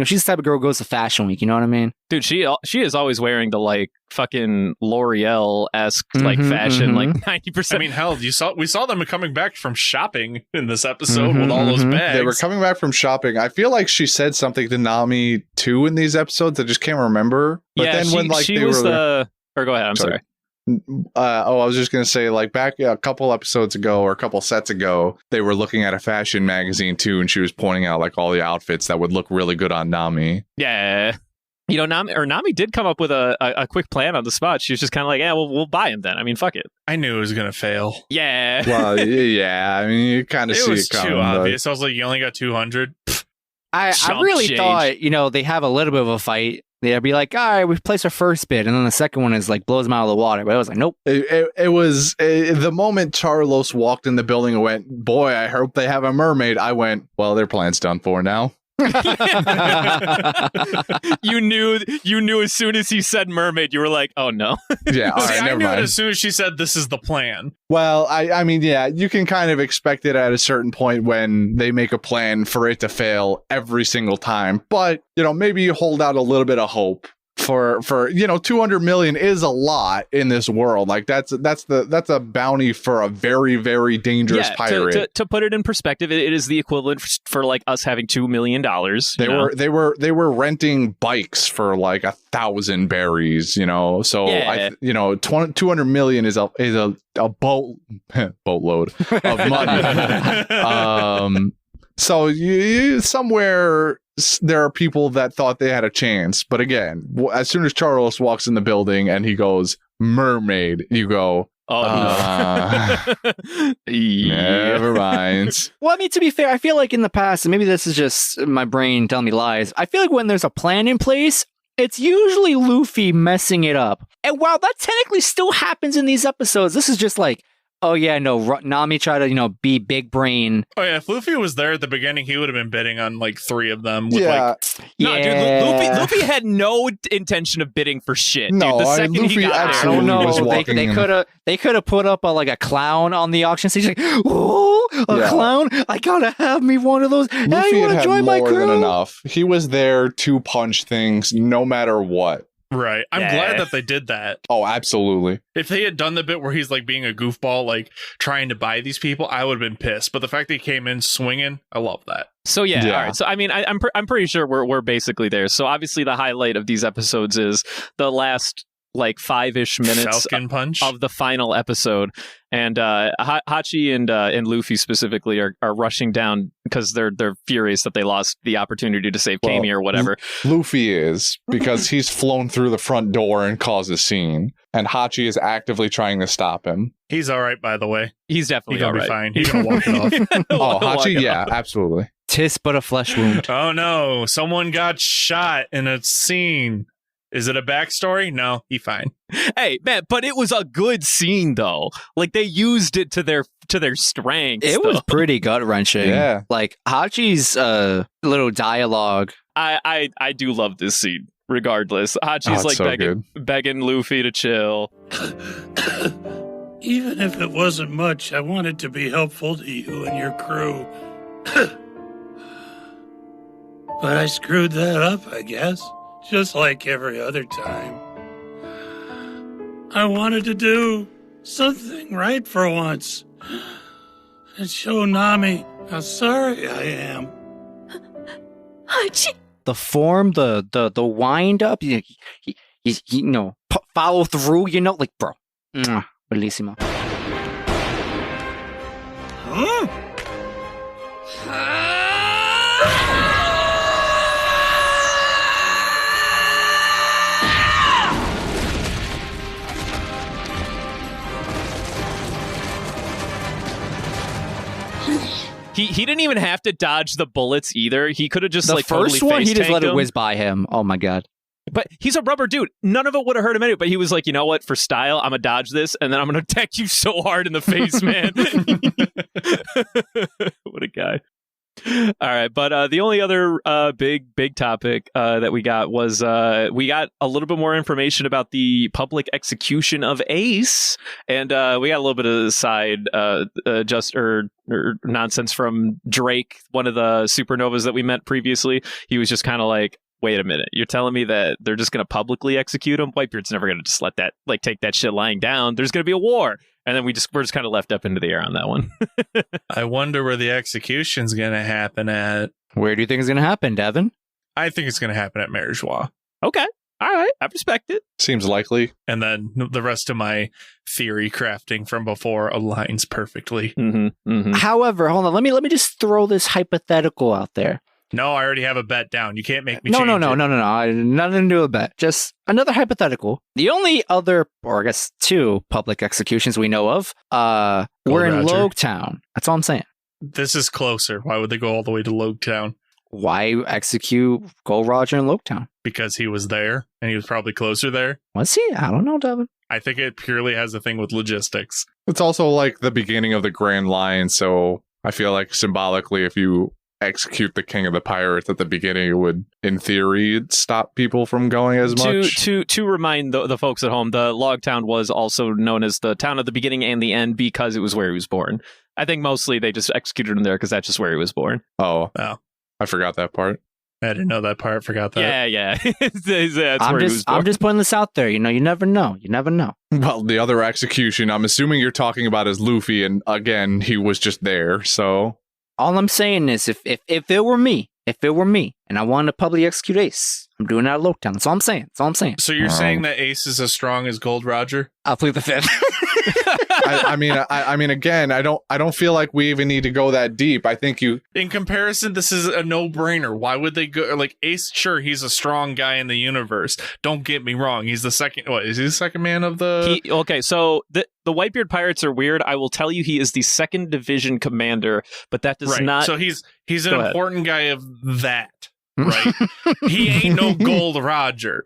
she's the type of girl who goes to Fashion Week. You know what I mean? Dude, she is always wearing the like fucking L'Oreal-esque like fashion, like 90%. I mean, hell, we saw them coming back from shopping in this episode with all those bags. They were coming back from shopping. I feel like she said something to Nami too in these episodes. I just can't remember. But yeah, then when like she they was were or go ahead. I'm sorry. I was just gonna say, like back a couple episodes ago or a couple sets ago, they were looking at a fashion magazine too, and she was pointing out like all the outfits that would look really good on Nami. Yeah, you know, Nami did come up with a quick plan on the spot. She was just kind of like, yeah, we'll buy him then. I mean, fuck it. I knew it was gonna fail. Yeah. Well, yeah. I mean, you kind of see was it coming. too obvious. I was like, you only got 200. I really thought, you know, they have a little bit of a fight. They'd be like, all right, we placed our first bid, and then the second one is like blows them out of the water. But I was like, nope. It was the moment Charlos walked in the building and went, boy, I hope they have a mermaid. I went, well, their plan's done for now. You knew as soon as he said mermaid, you were like, oh no. Yeah, all right, I never knew mind. it as soon as she said this is the plan. Well, I mean, yeah, you can kind of expect it at a certain point when they make a plan for it to fail every single time. But, you know, maybe you hold out a little bit of hope for you know, 200 million is a lot in this world. Like that's a bounty for a very, very dangerous pirate. To put it in perspective, it is the equivalent for like us having $2 million. They were renting bikes for like 1,000 berries, you know. So yeah. 200 million is a boatload of money. So you somewhere there are people that thought they had a chance, but again, as soon as Charles walks in the building and he goes mermaid, you go, oh no. Never mind. Well, I mean, to be fair, I feel like in the past, and maybe this is just my brain telling me lies, I feel like when there's a plan in place, it's usually Luffy messing it up. And while that technically still happens in these episodes, this is just like, oh yeah, no, Nami tried to, you know, be big brain. Oh yeah, if Luffy was there at the beginning, he would have been bidding on like 3 of them. With Yeah. No, dude, Luffy had no intention of bidding for shit. No, dude. The second Luffy he got there, absolutely I don't know. was walking They could have put up like a clown on the auction stage, like, oh, a clown! I gotta have me one of those. Hey, Luffy you wanna had join my more crew? than enough. He was there to punch things no matter what. Right. I'm glad that they did that. Oh, absolutely. If they had done the bit where he's like being a goofball, like trying to buy these people, I would have been pissed. But the fact that he came in swinging, I love that. So yeah, all right. So I mean, I'm pretty sure we're basically there. So obviously, the highlight of these episodes is the last like 5-ish minutes Falcon punch of the final episode, and Hachi and Luffy specifically are rushing down because they're furious that they lost the opportunity to save Camie or whatever. Luffy is, because he's flown through the front door and caused a scene, and Hachi is actively trying to stop him. He's all right, by the way. He's definitely all He's right. gonna be fine. He's gonna walk it off. Oh, Hachi, yeah, absolutely. Tis but a flesh wound. Oh no, someone got shot in a scene. Is it a backstory? No, he fine. Hey, man, but it was a good scene though. Like they used it to their strengths. It was pretty gut wrenching. Yeah. Like Hachi's little dialogue. I do love this scene. Regardless, Hachi's like so begging Luffy to chill. Even if it wasn't much, I wanted to be helpful to you and your crew. But I screwed that up, I guess. Just like every other time. I wanted to do something right for once. And show Nami how sorry I am. Hachi! The form, the wind up, you know, follow through, you know, like, bro. Bellissimo. He didn't even have to dodge the bullets either. He could have just The like first totally one, he just let it him. whiz by him. Oh my god. But he's a rubber dude. None of it would have hurt him anyway. But he was like, you know what? For style, I'm gonna dodge this, and then I'm gonna attack you so hard in the face, man. What a guy. All right, but the only other big topic that we got was we got a little bit more information about the public execution of Ace, and we got a little bit of the side or nonsense from Drake, one of the supernovas that we met previously. He was just kind of like, wait a minute, you're telling me that they're just going to publicly execute him? Whitebeard's never going to just let that, like, take that shit lying down. There's going to be a war. And then we're just kind of left up into the air on that one. I wonder where the execution's going to happen at. Where do you think it's going to happen, Devin? I think it's going to happen at Marijois. Okay. All right. I respect it. Seems likely. And then the rest of my theory crafting from before aligns perfectly. However, hold on. Let me just throw this hypothetical out there. No, I already have a bet down. You can't make me No. change it. Nothing to do with a bet. Just another hypothetical. The only other, or I guess 2 public executions we know of, were in Roger. Logetown. That's all I'm saying. This is closer. Why would they go all the way to Logetown? Why execute Gold Roger in Logetown? Because he was there, and he was probably closer there. Was he? I don't know, Devin. I think it purely has a thing with logistics. It's also like the beginning of the Grand Line, so I feel like symbolically, if you execute the King of the Pirates at the beginning, it would, in theory, stop people from going as much. To remind the folks at home, the Logtown was also known as the town of the beginning and the end because it was where he was born. I think mostly they just executed him there because that's just where he was born. Oh, I forgot that part. I didn't know that part. Forgot that. Yeah. I'm just putting this out there. You never know. Well, the other execution, I'm assuming you're talking about is Luffy, and again, he was just there, so... All I'm saying is, if it were me, and I wanted to publicly execute Ace, I'm doing that at Logetown. That's all I'm saying. So you're saying that Ace is as strong as Gold Roger? I'll plead the 5th. I mean, again, I don't feel like we even need to go that deep. I think in comparison, this is a no-brainer. Why would they go like Ace? Sure, he's a strong guy in the universe. Don't get me wrong. He's the second. What is he? The second man of the? Okay, so the Whitebeard Pirates are weird. I will tell you, he is the 2nd Division commander, but that does not. So he's an important guy of that. Right, he ain't no Gold Roger.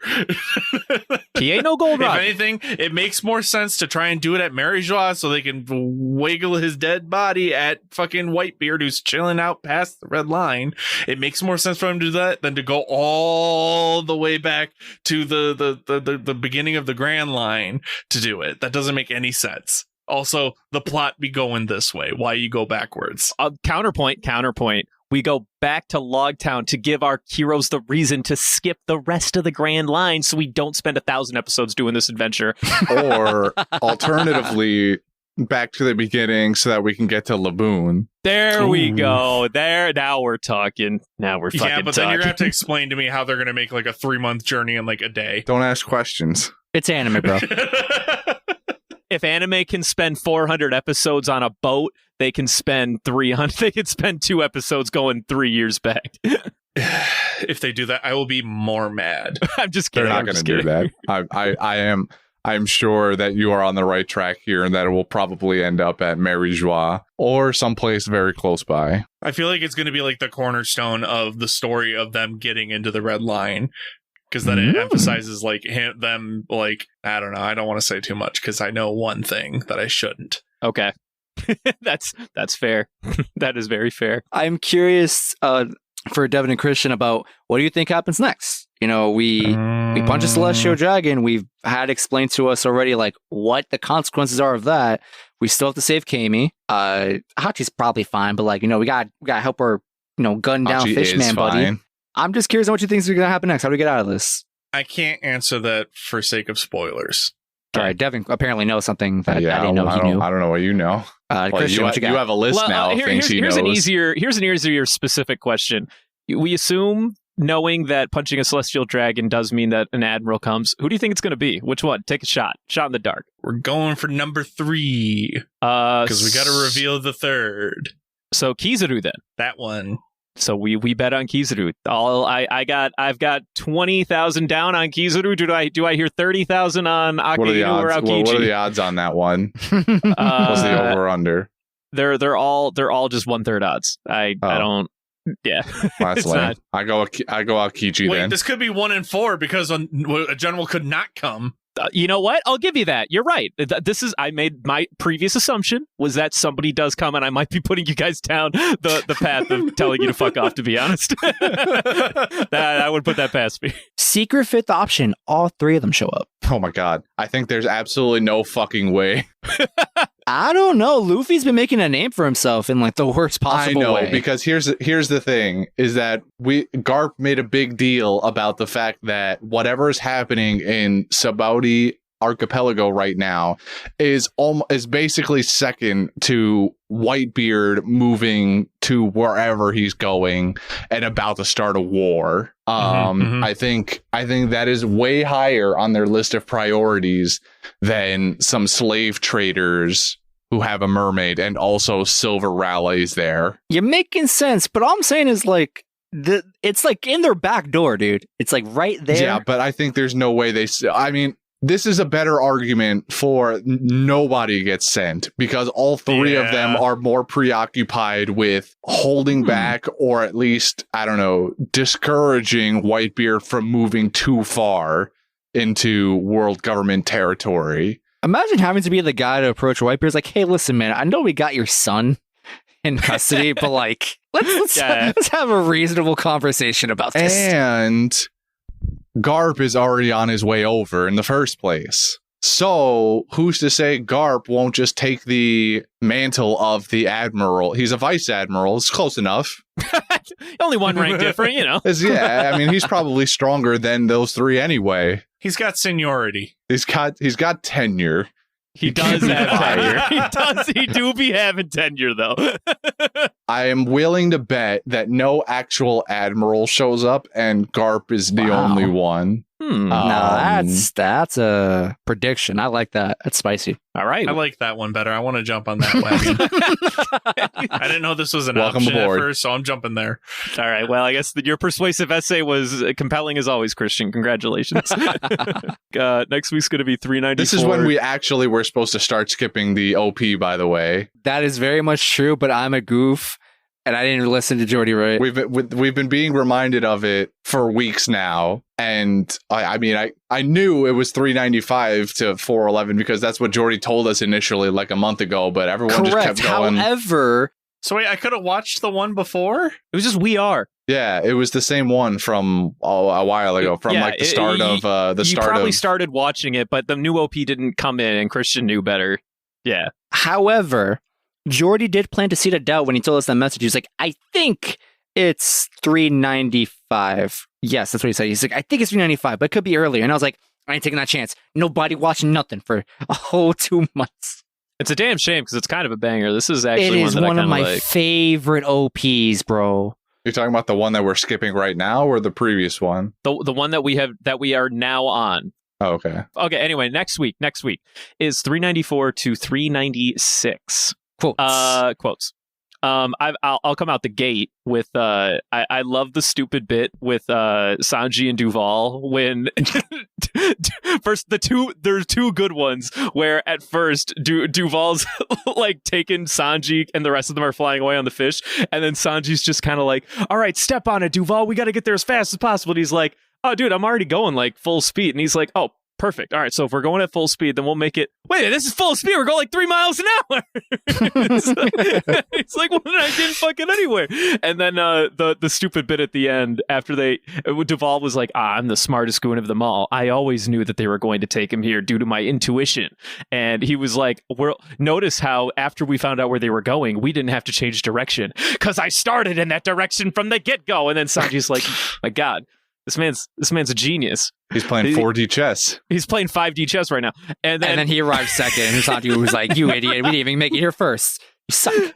He ain't no Gold Roger. If anything, it makes more sense to try and do it at Marijois so they can wiggle his dead body at fucking Whitebeard, who's chilling out past the red line. It makes more sense for him to do that than to go all the way back to the beginning of the Grand Line to do it. That doesn't make any sense. Also, the plot be going this way. Why you go backwards? Counterpoint. We go back to Logtown to give our heroes the reason to skip the rest of the Grand Line so we don't spend 1,000 episodes doing this adventure. Or alternatively, back to the beginning so that we can get to Laboon. There we go. Now we're talking. Now we're fucking talking. Then you're going to have to explain to me how they're going to make like a 3-month journey in like a day. Don't ask questions. It's anime, bro. If anime can spend 400 episodes on a boat, they can spend 300. They can spend 2 episodes going 3 years back. If they do that, I will be more mad. I'm just kidding. They're not going to do that. I'm sure that you are on the right track here, and that it will probably end up at Marijois or someplace very close by. I feel like it's going to be like the cornerstone of the story of them getting into the Red Line. Because then it emphasizes like them, like, I don't know. I don't want to say too much because I know one thing that I shouldn't. Okay. That's fair. That is very fair. I'm curious for Devin and Christian about what do you think happens next? We punch a celestial dragon. We've had explained to us already like what the consequences are of that. We still have to save Camie. Hachi's probably fine, but like, we got to help her, gun down Hachi Fishman, buddy. I'm just curious on what you think is going to happen next. How do we get out of this? I can't answer that for sake of spoilers. All right, Devin apparently knows something that I didn't know he knew. I don't know what you know. Christian, what you got? You have a list now of things he knows. Here's an easier specific question. We assume, knowing that punching a celestial dragon does mean that an admiral comes. Who do you think it's going to be? Which one? Take a shot. Shot in the dark. We're going for number 3. Because we got to reveal the 3rd. So Kizaru then. That one. So we bet on Kizaru. I've got 20,000 down on Kizaru. Do I hear 30,000 on Akainu or Aokiji? What are the odds on that one? What's the over under? They're all just 1/3 odds. I don't. Yeah, that's lame. I go Aokiji then. Wait, this could be 1 in 4 because a general could not come. You know what? I'll give you that. You're right. I made my previous assumption was that somebody does come, and I might be putting you guys down the path of telling you to fuck off, to be honest. I would put that past me. Secret fifth option, all three of them show up. Oh my god. I think there's absolutely no fucking way. I don't know. Luffy's been making a name for himself in like the worst possible way. I know, because here's the thing, is that Garp made a big deal about the fact that whatever is happening in Sabaody Archipelago right now is basically second to Whitebeard moving to wherever he's going and about to start a war. I think that is way higher on their list of priorities than some slave traders who have a mermaid and also silver rallies there. You're making sense, but all I'm saying is like it's like in their back door, dude. It's like right there. Yeah, but I think there's no way this is a better argument for nobody gets sent, because all three of them are more preoccupied with holding back, or at least, I don't know, discouraging Whitebeard from moving too far into world government territory. Imagine having to be the guy to approach Whitebeard. Like, hey, listen, man, I know we got your son in custody, but like, let's have a reasonable conversation about this. And Garp is already on his way over in the first place. So who's to say Garp won't just take the mantle of the admiral? He's a vice admiral. It's close enough. Only one rank different, you know. Yeah, I mean, he's probably stronger than those three anyway. He's got seniority. He's got tenure. He does have tenure. He do be having tenure, though. I am willing to bet that no actual admiral shows up and Garp is the only one. No, that's a prediction. I like that. That's spicy. All right. I like that one better. I want to jump on that wagon. I didn't know this was an Welcome option aboard. at first, so I'm jumping there. All right. Well, I guess your persuasive essay was compelling as always, Christian. Congratulations. Next week's going to be 394. This is when we actually were supposed to start skipping the OP, by the way. That is very much true, but I'm a goof. And I didn't listen to Jordy right. We've been being reminded of it for weeks now, and I knew it was 395 to 411 because that's what Jordy told us initially, like a month ago. But everyone just kept going. However, so wait, I could have watched the one before. It was just We Are. Yeah, it was the same one from a while ago, from like the start of the start. You probably of... started watching it, but the new OP didn't come in, and Christian knew better. Yeah. However, Jordy did plant a seed of doubt when he told us that message. He was like, I think it's 395. Yes, that's what he said. He's like, I think it's 395, but it could be earlier. And I was like, I ain't taking that chance. Nobody watching nothing for a whole 2 months. It's a damn shame because it's kind of a banger. This is actually one of my favorite OPs, bro. You're talking about the one that we're skipping right now, or the previous one? The one that we are now on. Oh, okay. Okay. Anyway, next week is 394 to 396. Quotes. I'll come out the gate with I love the stupid bit with Sanji and Duval when first there's two good ones where at first Duval's like taking Sanji and the rest of them are flying away on the fish, and then Sanji's just kind of like, all right, step on it, Duval, we got to get there as fast as possible. And he's like, oh dude, I'm already going like full speed, and he's like, oh, perfect. All right, so if we're going at full speed, then we'll make it. Wait, this is full speed. We're going like 3 miles an hour. It's like, well, I didn't fucking anywhere. And then the stupid bit at the end after Duval was like, I'm the smartest goon of them all. I always knew that they were going to take him here due to my intuition. And he was like, notice how after we found out where they were going, we didn't have to change direction because I started in that direction from the get-go. And then Sanji's like, my God. This man's a genius. He's playing 4D chess. He's playing 5D chess right now. And then he arrived second, and Sanji was like, you idiot, we didn't even make it here first. You suck.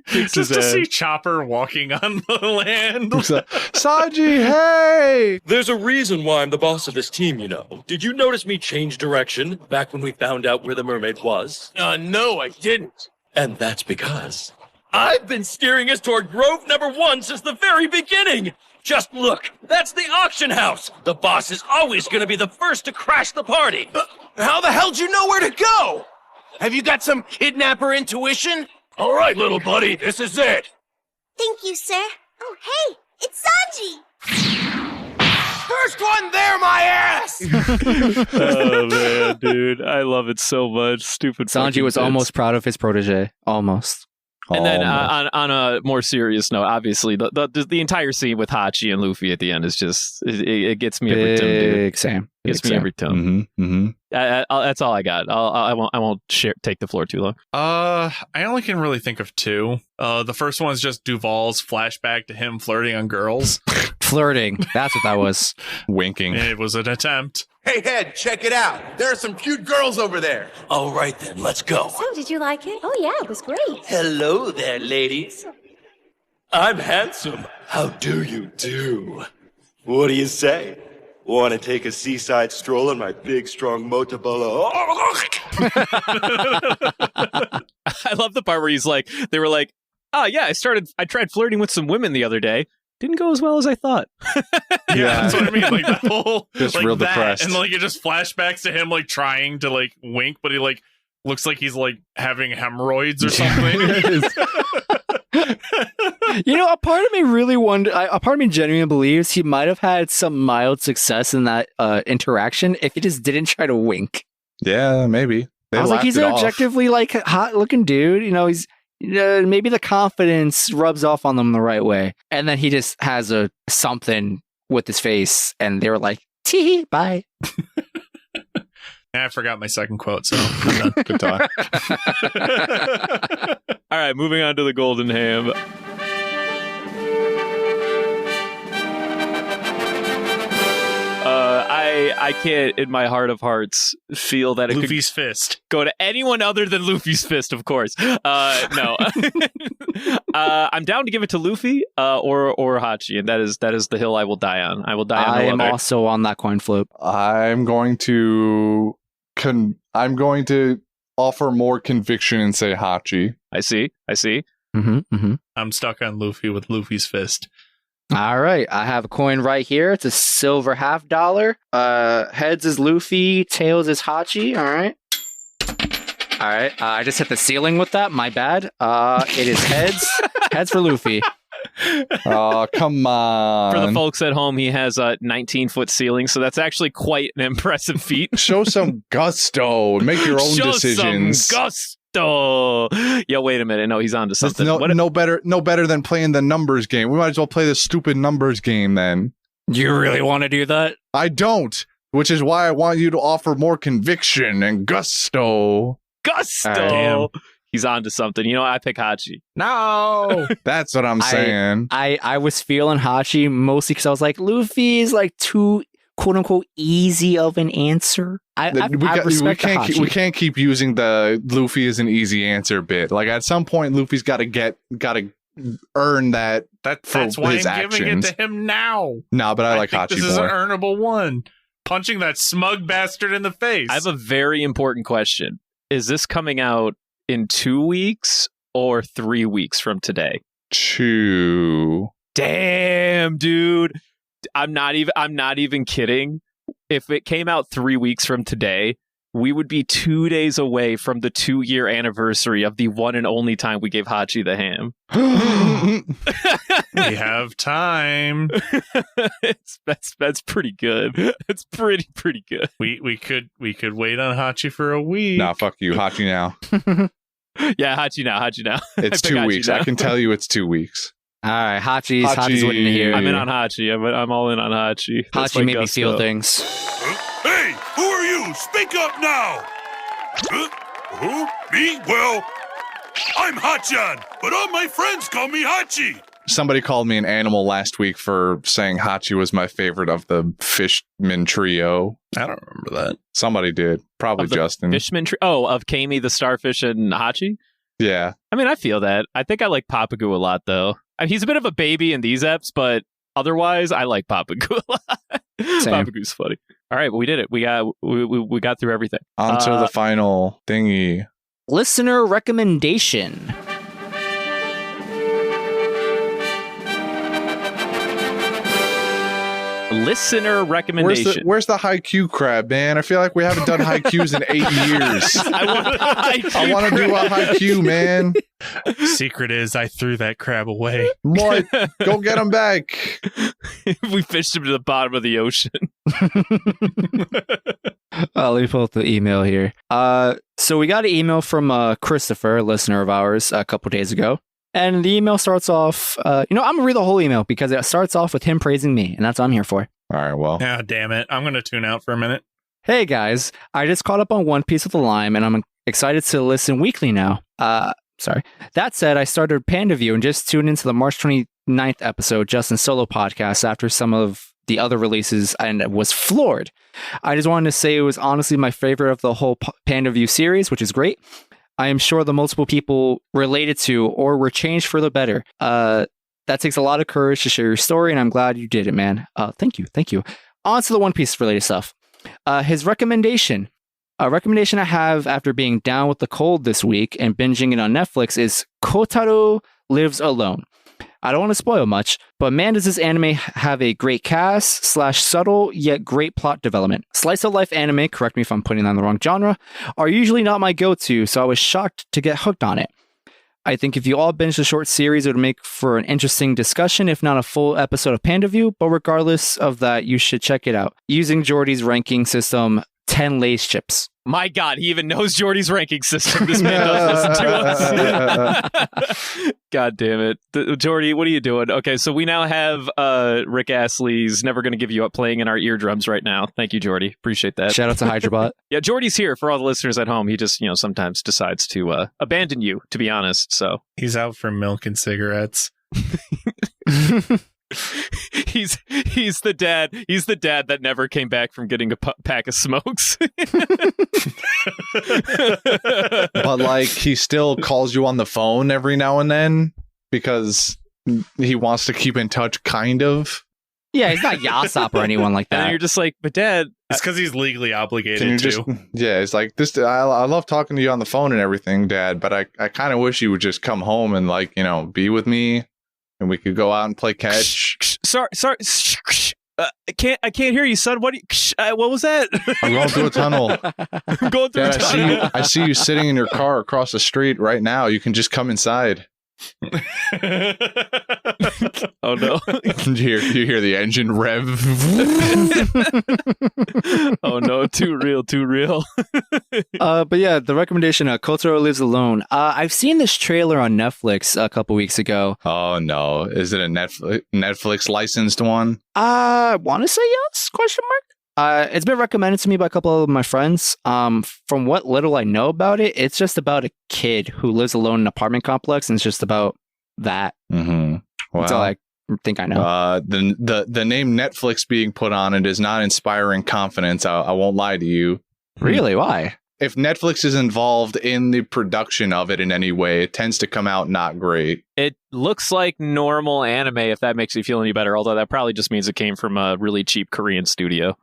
Just to see Chopper walking on the land. Sanji, hey! There's a reason why I'm the boss of this team, you know. Did you notice me change direction back when we found out where the mermaid was? No, I didn't. And that's because I've been steering us toward Grove number 1 since the very beginning. Just look, that's the auction house. The boss is always going to be the first to crash the party. How the hell do you know where to go? Have you got some kidnapper intuition? All right, little buddy, this is it. Thank you, sir. Oh, hey, it's Sanji. First one there, my ass! Oh man, dude, I love it so much. Stupid. Sanji was almost proud of his protege. Almost. And then on a more serious note, obviously the entire scene with Hachi and Luffy at the end is just it gets me every time, dude. Big Sam. Gets me every time. That's all I got. I won't take the floor too long. I only can really think of two. The first one is just Duval's flashback to him flirting on girls. Flirting. That's what that was. Winking. It was an attempt. Hey, Head, check it out. There are some cute girls over there. All right then, let's go. So, did you like it? Oh, yeah, it was great. Hello there, ladies. I'm handsome. How do you do? What do you say? Want to take a seaside stroll in my big, strong motorbolo? I love the part where he's like, they were like, oh yeah, I tried flirting with some women the other day. Didn't go as well as I thought. Yeah, that's what I mean. Like that whole just like real that, depressed. and like it just flashbacks to him like trying to like wink, but he like looks like he's like having hemorrhoids or something. You know, a part of me really a part of me genuinely believes he might have had some mild success in that interaction if he just didn't try to wink. Yeah, maybe. I was like, he's an objectively like hot looking dude. You know, he's maybe the confidence rubs off on them the right way, and then he just has a something with his face, and they were like, "Tee, bye." I forgot my second quote, so I'm done. Good talk. All right, moving on to the Golden Ham. I can't, in my heart of hearts, feel that it Luffy's fist. Go to anyone other than Luffy's fist, of course. No, I'm down to give it to Luffy or Hachi, and that is the hill I will die on. I will die on. I am also on that coin flip. I'm going to offer more conviction and say Hachi. I see. I'm stuck on Luffy with Luffy's fist. All right, I have a coin right here. It's a silver $50. Heads is Luffy, tails is Hachi. All right. I just hit the ceiling with that. My bad. It is heads. Heads for Luffy. Oh, come on. For the folks at home, he has a 19-foot ceiling, so that's actually quite an impressive feat. Show some gusto. Make your own decisions. Some gusto. Yo, wait a minute. No, he's on to something. No better than playing the numbers game. We might as well play the stupid numbers game then. You really want to do that? I don't, which is why I want you to offer more conviction and gusto. Gusto. He's on to something. You know, I pick Hachi. No. That's what I'm saying. I was feeling Hachi mostly because I was like, Luffy is like too quote unquote easy of an answer. I respect Hachi. We can't keep using the Luffy is an easy answer bit. Like at some point, Luffy's got to earn that. That's why I'm giving it to him now. No, but I like think Hachi this is more. an earnable one. Punching that smug bastard in the face. I have a very important question. Is this coming out in 2 weeks or 3 weeks from today? 2. Damn, dude. I'm not even kidding. If it came out 3 weeks from today, we would be 2 days away from the 2-year anniversary of the one and only time we gave Hachi the ham. We have time. That's pretty good. It's pretty good. We could wait on Hachi for a week. Nah, fuck you, Hachi now. Yeah, Hachi now. It's 2 weeks. Now. I can tell you it's 2 weeks. All right, Hachi's winning here. I'm in on Hachi. I'm all in on Hachi. Hachi made me feel things. Hey, who are you? Speak up now! Who? Me? Well, I'm Hachan, but all my friends call me Hachi. Somebody called me an animal last week for saying Hachi was my favorite of the Fishman trio. I don't remember that. Somebody did. Probably Justin. Fishman trio? Oh, of Camie, the Starfish, and Hachi? Yeah. I mean, I feel that. I think I like Papagu a lot, though. I mean, he's a bit of a baby in these eps, but otherwise, I like Papagu a lot. Papagu's funny. All right, we did it. We got through everything. On to the final thingy. Listener recommendation. listener recommendation. Where's the Haikyuu crab, man? I feel like we haven't done Haikyuus in 8 years. I want to do a Haikyuu, man. Secret is I threw that crab away. What? Go get him back. We fished him to the bottom of the ocean. Let me pull up the email here. So we got an email from Christopher, a listener of ours, a couple days ago. And the email starts off, I'm going to read the whole email because it starts off with him praising me, and that's what I'm here for. All right, well. Ah, damn it. I'm going to tune out for a minute. Hey, guys. I just caught up on One Piece with the Lime, and I'm excited to listen weekly now. Sorry. That said, I started Panda View and just tuned into the March 29th episode, Justin's solo podcast, after some of the other releases, and was floored. I just wanted to say it was honestly my favorite of the whole Panda View series, which is great. I am sure the multiple people related to or were changed for the better. That takes a lot of courage to share your story, and I'm glad you did it, man. Thank you. On to the One Piece related stuff. His recommendation. A recommendation I have after being down with the cold this week and binging it on Netflix is Kotaro Lives Alone. I don't want to spoil much, but man, does this anime have a great cast / subtle yet great plot development. Slice of life anime, correct me if I'm putting on the wrong genre, are usually not my go-to, so I was shocked to get hooked on it. I think if you all binge the short series, it would make for an interesting discussion, if not a full episode of Panda View, but regardless of that, you should check it out. Using Jordy's ranking system, 10 Lay's chips. My God, he even knows Jordy's ranking system. This man does listen to us. God damn it. Jordy, what are you doing? Okay, so we now have Rick Astley's Never Gonna Give You Up playing in our eardrums right now. Thank you, Jordy. Appreciate that. Shout out to Hydrabot. Yeah, Jordy's here for all the listeners at home. He just, sometimes decides to abandon you, to be honest. So he's out for milk and cigarettes. He's the dad that never came back from getting a pack of smokes. But like he still calls you on the phone every now and then because he wants to keep in touch, kind of. Yeah, he's not Yasop or anyone like that. And you're just like, but Dad, it's because he's legally obligated can you to. Yeah, it's like this. I love talking to you on the phone and everything, Dad, but I kind of wish you would just come home and be with me. And we could go out and play catch. Sorry. I can't hear you, son. What was that? I'm going through a tunnel. I'm going through a tunnel. I see you sitting in your car across the street right now. You can just come inside. Oh no! You hear the engine rev. Oh no! Too real. But yeah, the recommendation: Kotaro Lives Alone. I've seen this trailer on Netflix a couple weeks ago. Oh no! Is it a Netflix licensed one? I want to say yes? ? It's been recommended to me by a couple of my friends. From what little I know about it, it's just about a kid who lives alone in an apartment complex, and it's just about that. Mm-hmm. Well, that's all I think I know. The name Netflix being put on it is not inspiring confidence. I won't lie to you. Really? Why? If Netflix is involved in the production of it in any way, it tends to come out not great. It looks like normal anime, if that makes you feel any better, although that probably just means it came from a really cheap Korean studio.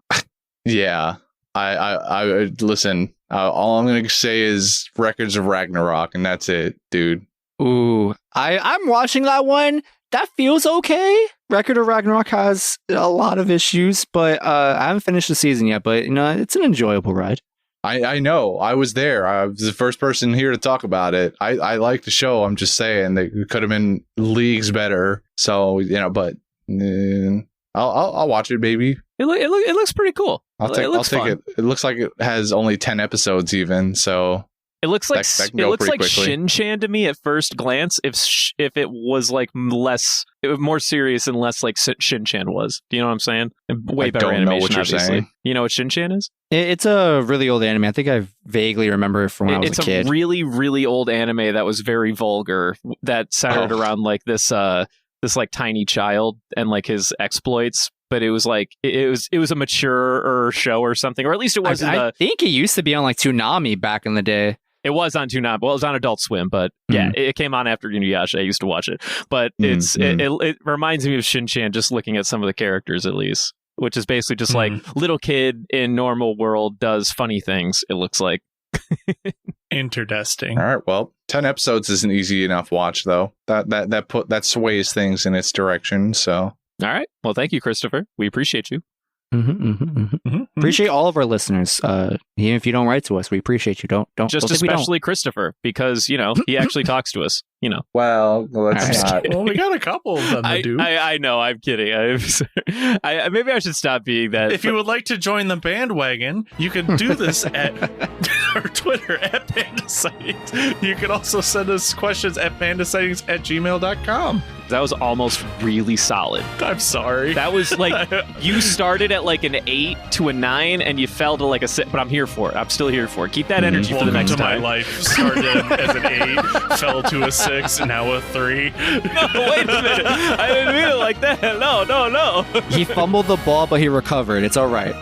Yeah. I listen, all I'm going to say is Records of Ragnarok, and that's it, dude. Ooh, I'm watching that one. That feels okay. Record of Ragnarok has a lot of issues, but I haven't finished the season yet, but it's an enjoyable ride. I know. I was there. I was the first person here to talk about it. I like the show. I'm just saying they could have been leagues better. So, but I'll watch it, baby. It looks pretty cool. I'll take it. It looks like it has only 10 episodes even, so it looks like quickly. Shin-chan to me at first glance. If it was more serious and less like Shin-chan was. Do you know what I'm saying? Way better animation. Know what you're obviously. saying. You know what Shin-chan is? It's a really old anime. I think I vaguely remember it from when I was a kid. It's a really, really old anime that was very vulgar. That centered around like this like tiny child and like his exploits. But it was like it was a mature show or something, or at least it wasn't. I think it used to be on like Toonami back in the day. It was on Toonami. Well, it was on Adult Swim, but yeah, it came on after Inuyasha. I used to watch it, but it reminds me of Shin-chan just looking at some of the characters at least, which is basically just like little kid in normal world does funny things. It looks like. Interesting. All right, well, 10 episodes is an easy enough watch though. That sways things in its direction. So All right. Well, thank you, Christopher. We appreciate you. Appreciate all of our listeners. Even if you don't write to us, we appreciate you. Don't Just don't think we don't. especially Christopher, because he actually talks to us. Well, let's not. Well, we got a couple of them to do. I know. I'm kidding. Maybe I should stop being that. If you would like to join the bandwagon, you can do this at our Twitter at Panda Sightings. You can also send us questions at pandasightings@gmail.com. That was almost really solid. I'm sorry. That was like, you started at like an 8 to a 9 and you fell to like a 6, but I'm here for it. I'm still here for it. Keep that energy for the next to time. My life started as an 8, fell to a 6, and now a 3. No, wait a minute. I didn't mean it like that. No. He fumbled the ball, but he recovered. It's all right.